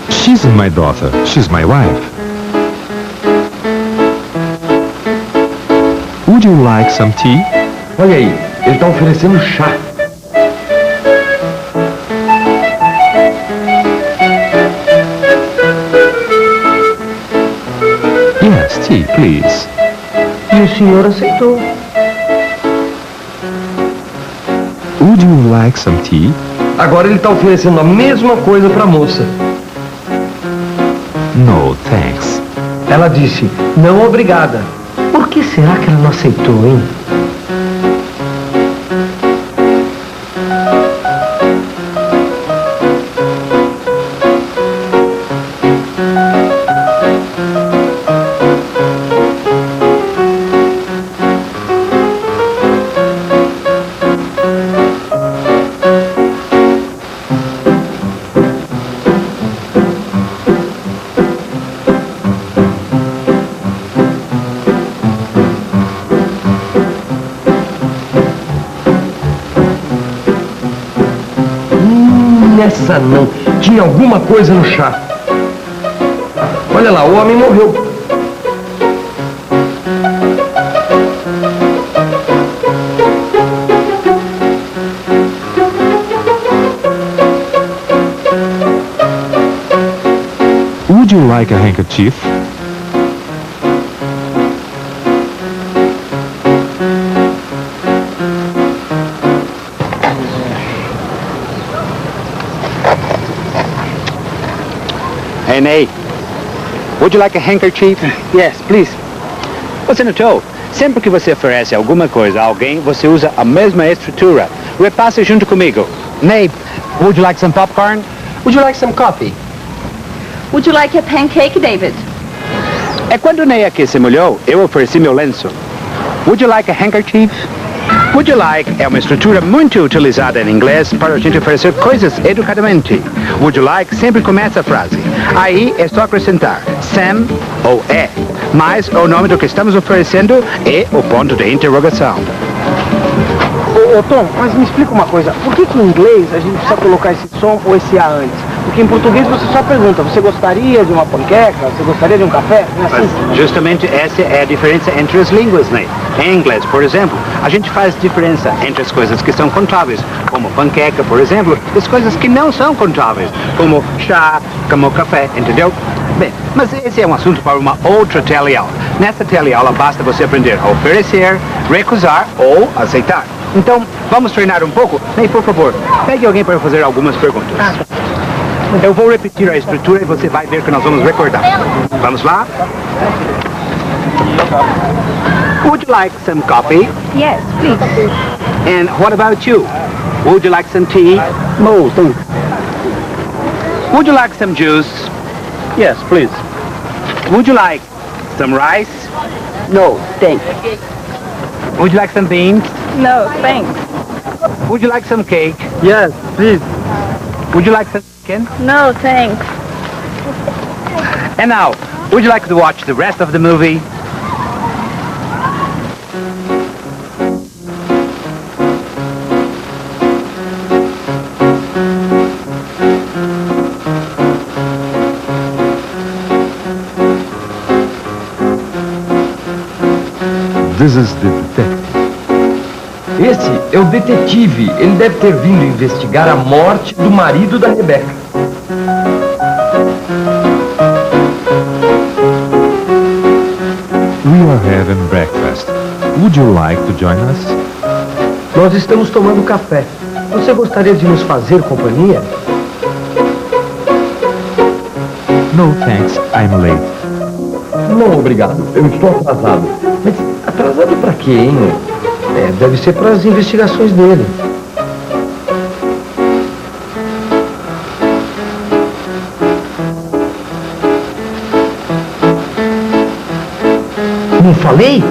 She's my daughter. She's my wife. Would you like some tea? Olha aí, ele está oferecendo chá. Yes, tea, please. E o senhor aceitou. Would you like some tea? Agora ele está oferecendo a mesma coisa para a moça. No, thanks. Ela disse, não obrigada. Por que será que ela não aceitou, hein? nessa não. Tinha alguma coisa no chá. Olha lá, o homem morreu. Would you like a handkerchief? Hey, Ney, would you like a handkerchief? Yes, please. Você notou? Sempre que você oferece alguma coisa a alguém, você usa a mesma estrutura. Repasse junto comigo. Ney, would you like some popcorn? Would you like some coffee? Would you like a pancake, David? É quando o Ney aqui se molhou, eu ofereci meu lenço. Would you like a handkerchief? Would you like é uma estrutura muito utilizada em inglês para a gente oferecer coisas educadamente. Would you like sempre começa a frase. Aí é só acrescentar Sam ou é. Mas o nome do que estamos oferecendo é o ponto de interrogação. Ô Tom, mas me explica uma coisa. Por que em inglês a gente precisa colocar esse som ou esse A antes? Porque em português você só pergunta, você gostaria de uma panqueca? Você gostaria de um café? Não é assim? Mas justamente essa é a diferença entre as línguas, né? Em inglês, por exemplo, a gente faz diferença entre as coisas que são contáveis, como panqueca, por exemplo, e as coisas que não são contáveis, como chá, como café, entendeu? Bem, mas esse é um assunto para uma outra teleaula. Nessa teleaula basta você aprender a oferecer, recusar ou aceitar. Então, vamos treinar um pouco? Ney, por favor, pegue alguém para fazer algumas perguntas. Eu vou repetir a estrutura e você vai ver que nós vamos recordar. Vamos lá? Would you like some coffee? Yes, please. And what about you? Would you like some tea? No, thanks. Would you like some juice? Yes, please. Would you like some rice? No, thanks. Would you like some beans? No, thanks. Would you like some cake? Yes, please. Would you like some chicken? No, thanks. And now, would you like to watch the rest of the movie? This is the detective. Esse é o detetive. Ele deve ter vindo investigar a morte do marido da Rebeca. We are having breakfast. Would you like to join us? Nós estamos tomando café. Você gostaria de nos fazer companhia? No thanks, I'm late. Não, obrigado. Eu estou atrasado. Mas atrasado pra quê, hein? Deve ser para as investigações dele. Não falei?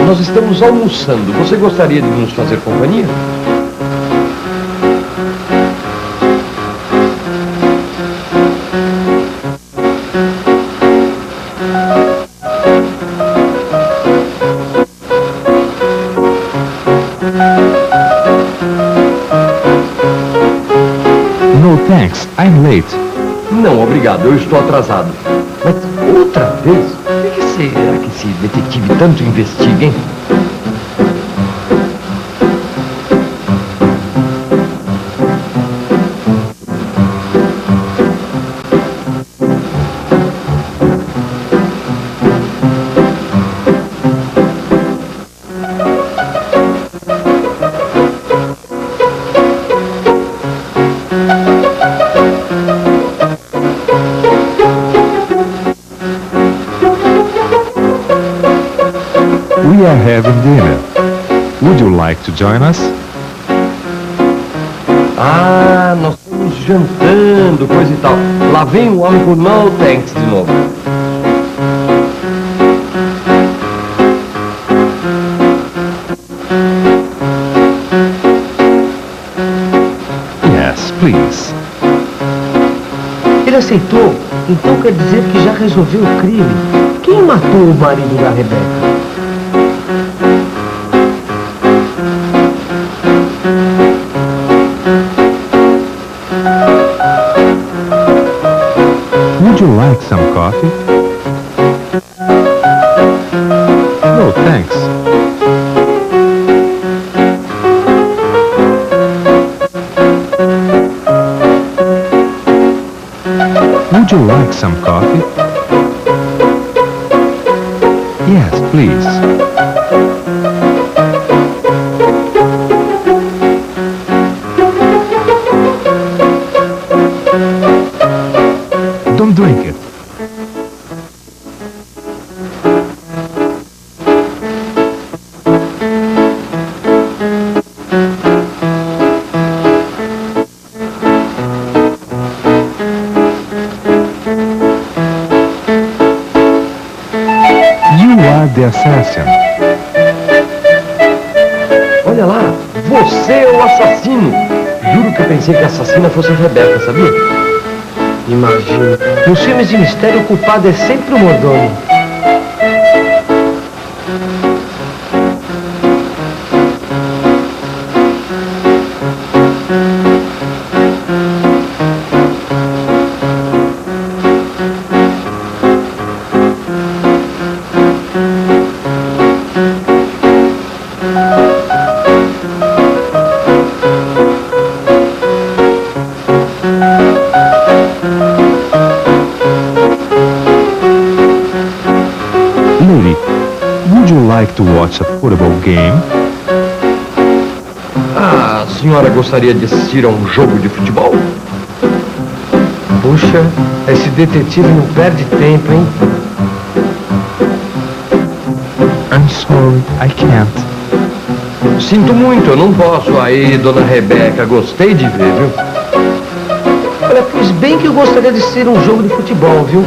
Nós estamos almoçando. Você gostaria de nos fazer companhia? No thanks, I'm late. Não, obrigado. Eu estou atrasado. Mas outra vez? O que será que esse detetive tanto investiga, hein? We are having dinner. Would you like to join us? Ah, nós temos jantando, coisa e tal. Lá vem o homem com no thanks de novo. Yes, please. Ele aceitou, então quer dizer que já resolveu o crime. Quem matou o marido da Rebeca? Would you like some coffee? No, thanks. Would you like some coffee? Yes, please. Don't drink it. You are the assassin. Olha lá, você é o assassino. Juro que eu pensei que a assassina fosse a Rebeca, sabia? Imagina. Nos filmes de mistério, o culpado é sempre o mordomo. Lady, would you like to watch a football game? Ah, a senhora gostaria de assistir a um jogo de futebol? Puxa, esse detetive não perde tempo, hein? I'm sorry, I can't. Sinto muito, eu não posso. Aí, dona Rebeca, gostei de ver, viu? Olha, pois bem que eu gostaria de ser um jogo de futebol, viu?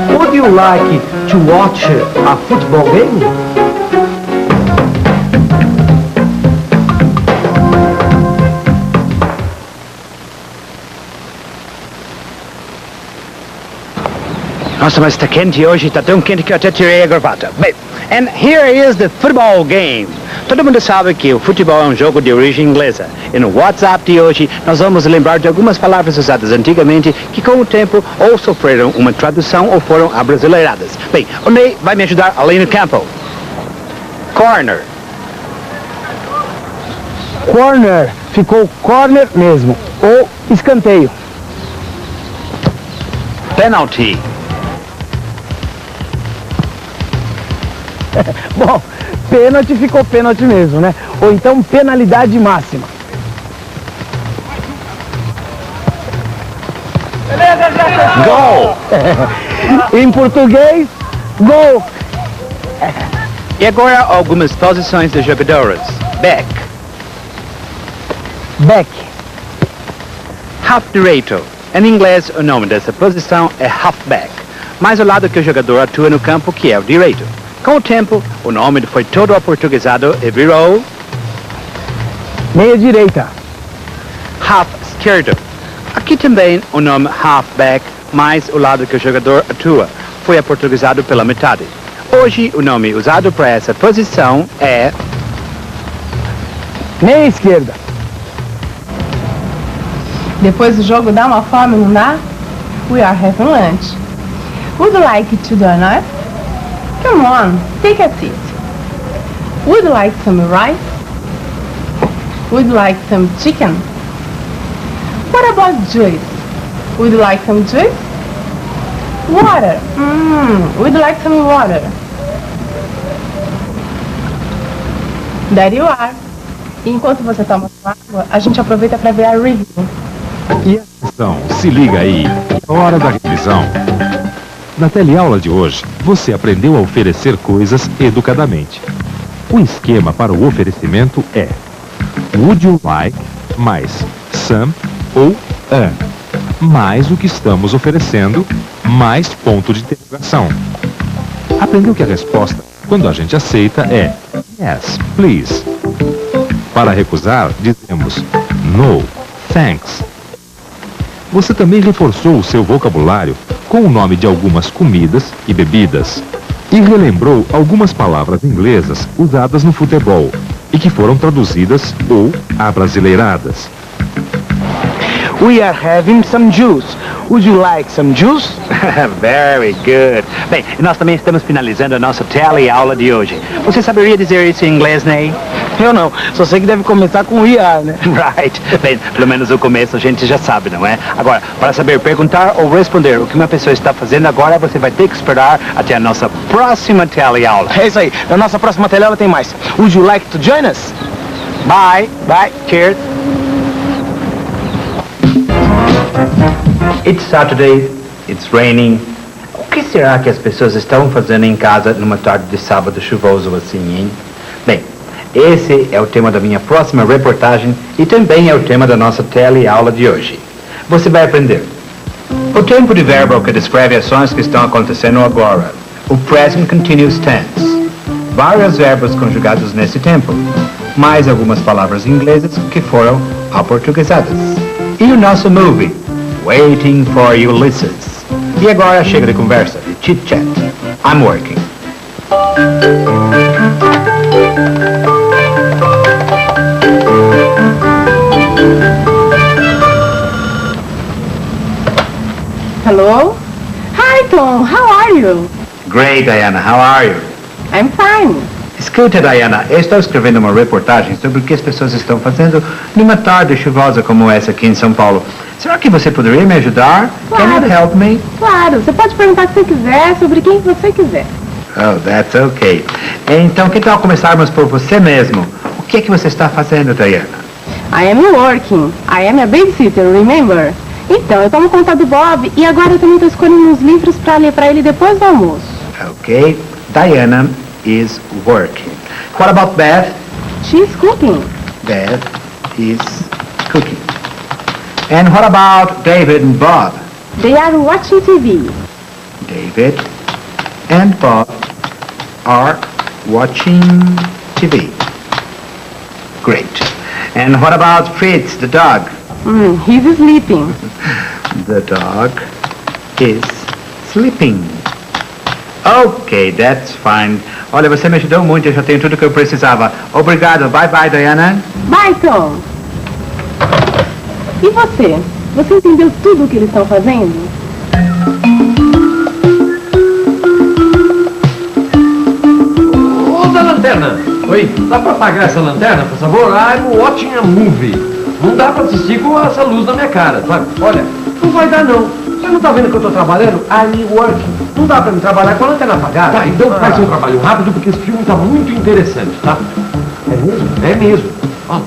Would you like to watch a football game? Nossa, mas está quente hoje, está tão quente que eu até tirei a gravata. Bem, and here is the football game. Todo mundo sabe que o futebol é um jogo de origem inglesa. E no WhatsApp de hoje, nós vamos lembrar de algumas palavras usadas antigamente que com o tempo ou sofreram uma tradução ou foram abrasileiradas. Bem, o Ney vai me ajudar ali no campo. Corner. Corner. Ficou corner mesmo. Ou escanteio. Penalty. Bom, pênalti ficou pênalti mesmo, né? Ou então penalidade máxima. Gol. Em português, gol. E agora algumas posições dos jogadores. Back. Back. Half direito. Em inglês, o nome dessa posição é halfback. Mais ao lado que o jogador atua no campo, que é o direito. Com o tempo, o nome foi todo aportuguesado e virou... meia direita. Half esquerdo. Aqui também o nome halfback, mais o lado que o jogador atua, foi aportuguesado pela metade. Hoje, o nome usado para essa posição é... meia esquerda. Depois do jogo dá uma fome, não dá? We are having lunch. Would you like to join us? Come on, take a seat. Would you like some rice? Would you like some chicken? What about juice? Would you like some juice? Water. Would you like some water? There you are. E enquanto você toma sua água, a gente aproveita para ver a review. E atenção, se liga aí, é hora da revisão. Na teleaula de hoje, você aprendeu a oferecer coisas educadamente. O esquema para o oferecimento é Would you like mais some ou mais o que estamos oferecendo, mais ponto de interrogação. Aprendeu que a resposta, quando a gente aceita, é yes, please. Para recusar, dizemos no, thanks. Você também reforçou o seu vocabulário com o nome de algumas comidas e bebidas e relembrou algumas palavras inglesas usadas no futebol e que foram traduzidas ou abrasileiradas. We are having some juice. Would you like some juice? Very good. Bem, nós também estamos finalizando a nossa teleaula de hoje. Você saberia dizer isso em inglês, Ney? Eu não, só sei que deve começar com we are, né? Right. Bem, pelo menos o começo a gente já sabe, não é? Agora, para saber perguntar ou responder o que uma pessoa está fazendo agora, você vai ter que esperar até a nossa próxima teleaula. É isso aí. Na nossa próxima teleaula tem mais. Would you like to join us? Bye. Bye. Cheers. It's Saturday, it's raining. O que será que as pessoas estão fazendo em casa numa tarde de sábado chuvoso assim, hein? Bem, esse é o tema da minha próxima reportagem e também é o tema da nossa teleaula de hoje. Você vai aprender o tempo de verbo é o que descreve ações que estão acontecendo agora, o present continuous tense, vários verbos conjugados nesse tempo, mais algumas palavras inglesas que foram aportuguesadas. E o nosso movie, Waiting for Ulysses. E agora chega de conversa, de chit-chat. I'm working. Hello? Hi, Tom. How are you? Great, Diana. How are you? I'm fine. Escuta, Diana, eu estou escrevendo uma reportagem sobre o que as pessoas estão fazendo numa tarde chuvosa como essa aqui em São Paulo. Será que você poderia me ajudar? Claro. Can you help me? Claro, você pode perguntar o que você quiser, sobre quem você quiser. Oh, that's okay. Então, que tal começarmos por você mesmo? O que é que você está fazendo, Diana? I am working. I am a babysitter, remember? Então, eu tomo conta do Bob e agora eu também estou escolhendo uns livros para ler para ele depois do almoço. Okay. Diana is working. What about Beth? She's cooking. Beth is cooking. And what about David and Bob? They are watching TV. David and Bob are watching TV. Great. And what about Fritz, the dog? He's sleeping. The dog is sleeping. Okay, that's fine. Olha, você me ajudou muito, eu já tenho tudo que eu precisava. Obrigado. Bye bye, Diana. Bye, Tom. E você? Você entendeu tudo o que eles estão fazendo? Ô, da lanterna. Oi, dá pra apagar essa lanterna, por favor? I'm watching a movie. Não dá pra assistir com essa luz na minha cara, sabe? Olha, não vai dar não. Você não tá vendo que eu tô trabalhando? I'm working. Não dá pra me trabalhar com a lanterna apagada. Tá, então faz seu trabalho rápido, porque esse filme tá muito interessante, tá? É mesmo? É mesmo. Ó.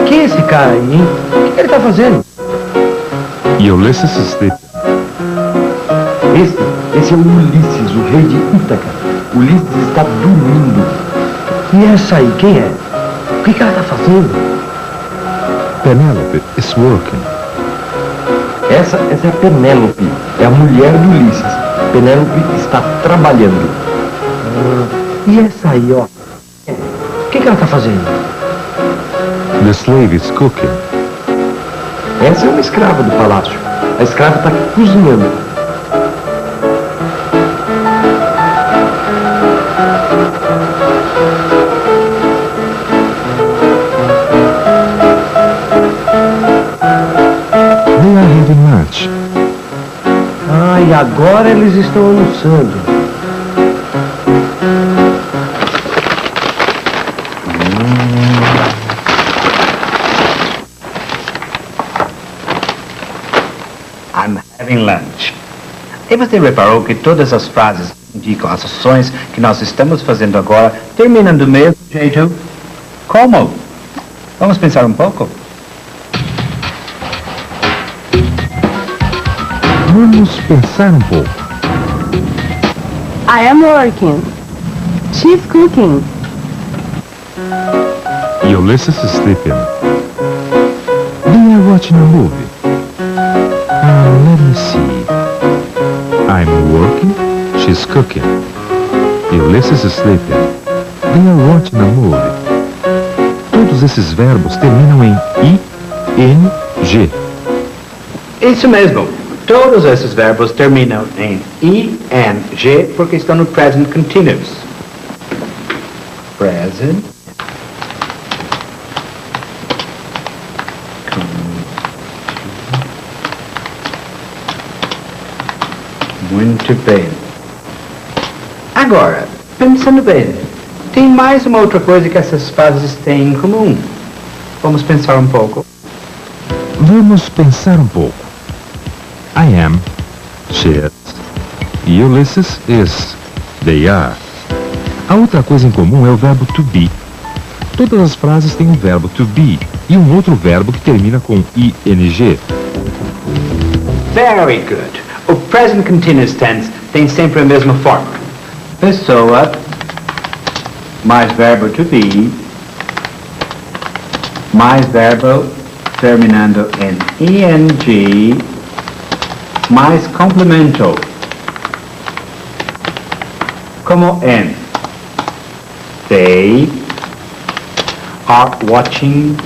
Quem é esse cara aí, hein? O que ele tá fazendo? Ulysses is sleeping. Esse é o Ulisses, o rei de Ítaca. Ulisses está dormindo. E essa aí, quem é? O que ela tá fazendo? Penelope is working. Essa é a Penélope, é a mulher do Ulisses. Penélope está trabalhando. E essa aí, ó? O que ela tá fazendo? The slave is cooking. Essa é uma escrava do palácio. A escrava está cozinhando. They are having lunch. Ah, e agora eles estão almoçando. I'm having lunch. E você reparou que todas as frases indicam as ações que nós estamos fazendo agora terminam do mesmo jeito? Como? Vamos pensar um pouco? Vamos pensar um pouco. I am working. She's cooking. Ulysses is sleeping. watching a movie. Let me see. I'm working, she's cooking. Ulysses is sleeping. They are watching a movie. Todos esses verbos terminam em ing. Isso mesmo. Todos esses verbos terminam em ing porque estão no present continuous. Present. Muito bem. Agora, pensando bem, tem mais uma outra coisa que essas frases têm em comum. Vamos pensar um pouco. Vamos pensar um pouco. I am, she is. Ulysses is, they are. A outra coisa em comum é o verbo to be. Todas as frases têm um verbo to be e um outro verbo que termina com ing. Very good. O present continuous tense tem sempre a mesma forma. Pessoa mais verbo to be mais verbo terminando em ing mais complemento como em they are watching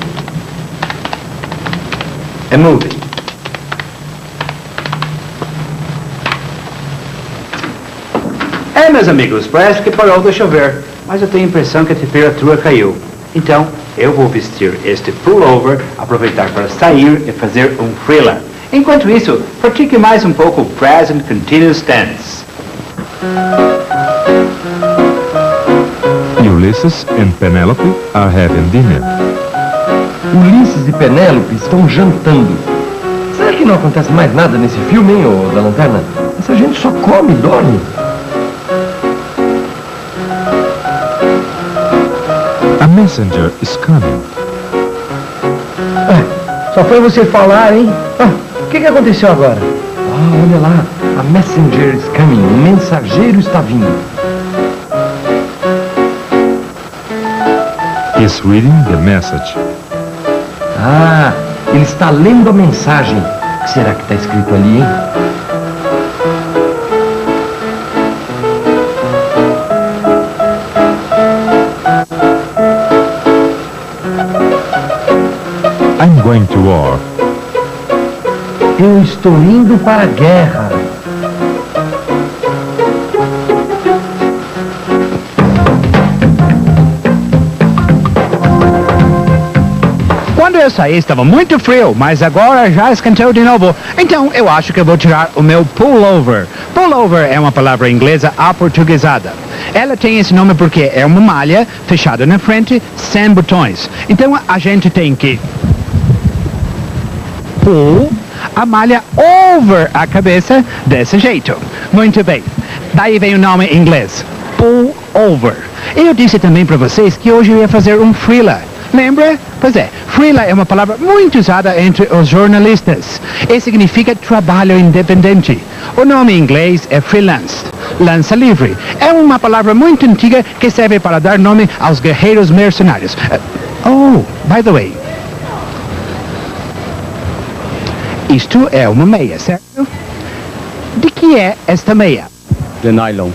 a movie. Meus amigos, parece que parou de chover, mas eu tenho a impressão que a temperatura caiu. Então, eu vou vestir este pullover, aproveitar para sair e fazer um thriller. Enquanto isso, pratique mais um pouco o present continuous tense. Ulysses and Penelope are having dinner. Ulisses e Penélope estão jantando. Será que não acontece mais nada nesse filme, hein, ô da Lanterna? Essa gente só come e dorme. A messenger is coming. Só foi você falar, hein? O que aconteceu agora? Olha lá. A messenger is coming. O mensageiro está vindo. He's reading the message. Ele está lendo a mensagem. O que será que está escrito ali, hein? I'm going to war. Eu estou indo para a guerra. Quando eu saí estava muito frio, mas agora já esquentou de novo. Então eu acho que eu vou tirar o meu pullover. Pullover é uma palavra inglesa aportuguesada. Ela tem esse nome porque é uma malha fechada na frente, sem botões. Então a gente tem que pull a malha over a cabeça desse jeito. Muito bem. Daí vem o nome em inglês. Pull over. Eu disse também para vocês que hoje eu ia fazer um thriller. Lembra? Pois é, freela é uma palavra muito usada entre os jornalistas e significa trabalho independente. O nome em inglês é freelance, lança livre. É uma palavra muito antiga que serve para dar nome aos guerreiros mercenários. By the way, isto é uma meia, certo? De que é esta meia? De nylon.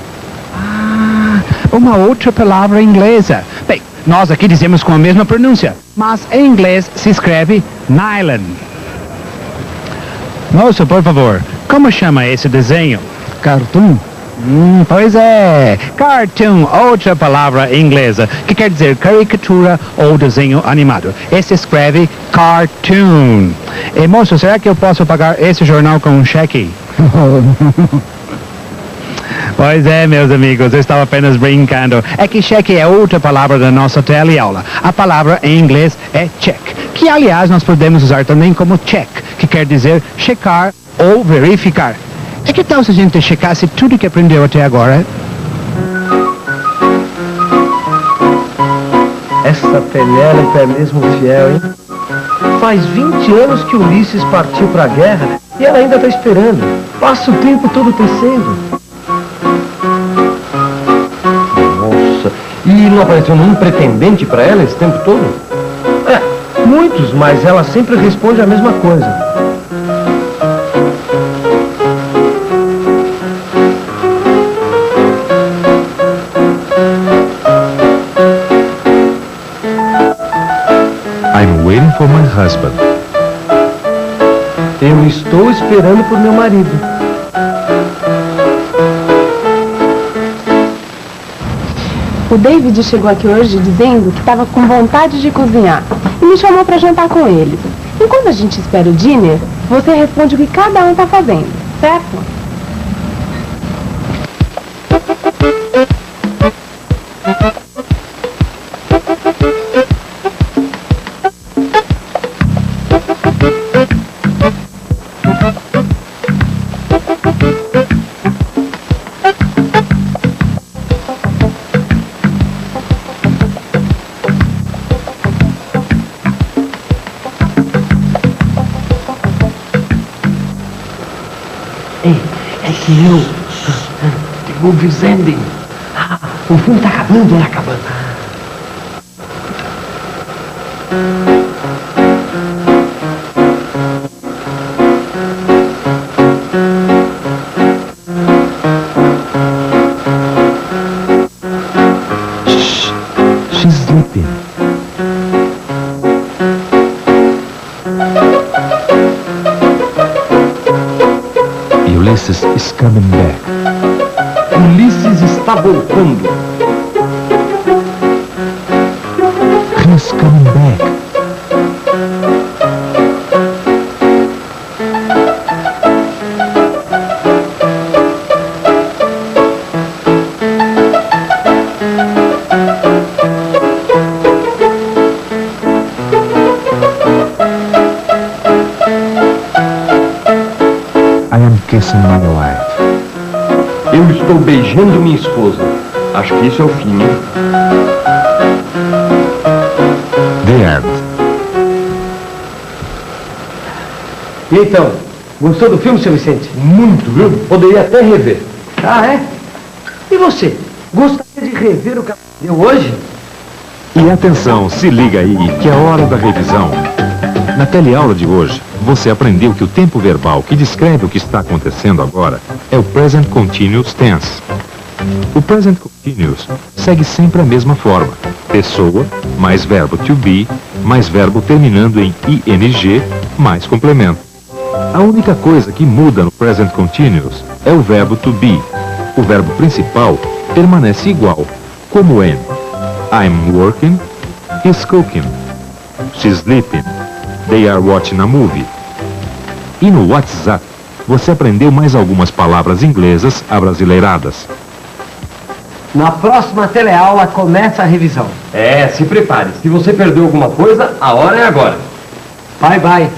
Uma outra palavra inglesa. Bem, nós aqui dizemos com a mesma pronúncia, mas em inglês se escreve nylon. Moço, por favor, como chama esse desenho? Cartoon? Pois é, cartoon, outra palavra inglesa, que quer dizer caricatura ou desenho animado. Esse escreve cartoon. E moço, será que eu posso pagar esse jornal com um cheque? Pois é, meus amigos, eu estava apenas brincando. É que cheque é outra palavra da nossa teleaula. A palavra em inglês é check, que aliás nós podemos usar também como check, que quer dizer checar ou verificar. E que tal se a gente checasse tudo que aprendeu até agora? Essa Penélope é mesmo fiel, hein? Faz 20 anos que Ulisses partiu para a guerra e ela ainda está esperando. Passa o tempo todo tecendo. Nossa, e não apareceu nenhum pretendente para ela esse tempo todo? Muitos, mas ela sempre responde a mesma coisa. I'm waiting for my husband. Eu estou esperando por meu marido. O David chegou aqui hoje dizendo que estava com vontade de cozinhar e me chamou para jantar com ele. Enquanto a gente espera o dinner, você responde o que cada um está fazendo, certo? É que eu... The movie's ending. O filme tá acabando, né? Acabando. Shh. She's sleeping. Ulysses is coming back. Ulisses está voltando. He's coming back. I am kissing my wife. Eu estou beijando minha esposa. Acho que isso é o fim, hein? The end. E então, gostou do filme, seu Vicente? Muito, viu? Poderia até rever. Ah, é? E você? Gostaria de rever o que deu hoje? E atenção, se liga aí, que é hora da revisão. Na teleaula de hoje, você aprendeu que o tempo verbal que descreve o que está acontecendo agora é o Present Continuous Tense. O Present Continuous segue sempre a mesma forma. Pessoa, mais verbo to be, mais verbo terminando em ing, mais complemento. A única coisa que muda no Present Continuous é o verbo to be. O verbo principal permanece igual, como em I'm working, he's cooking, she's sleeping, they are watching a movie. E no WhatsApp, você aprendeu mais algumas palavras inglesas abrasileiradas. Na próxima teleaula começa a revisão. É, se prepare. Se você perdeu alguma coisa, a hora é agora. Bye, bye.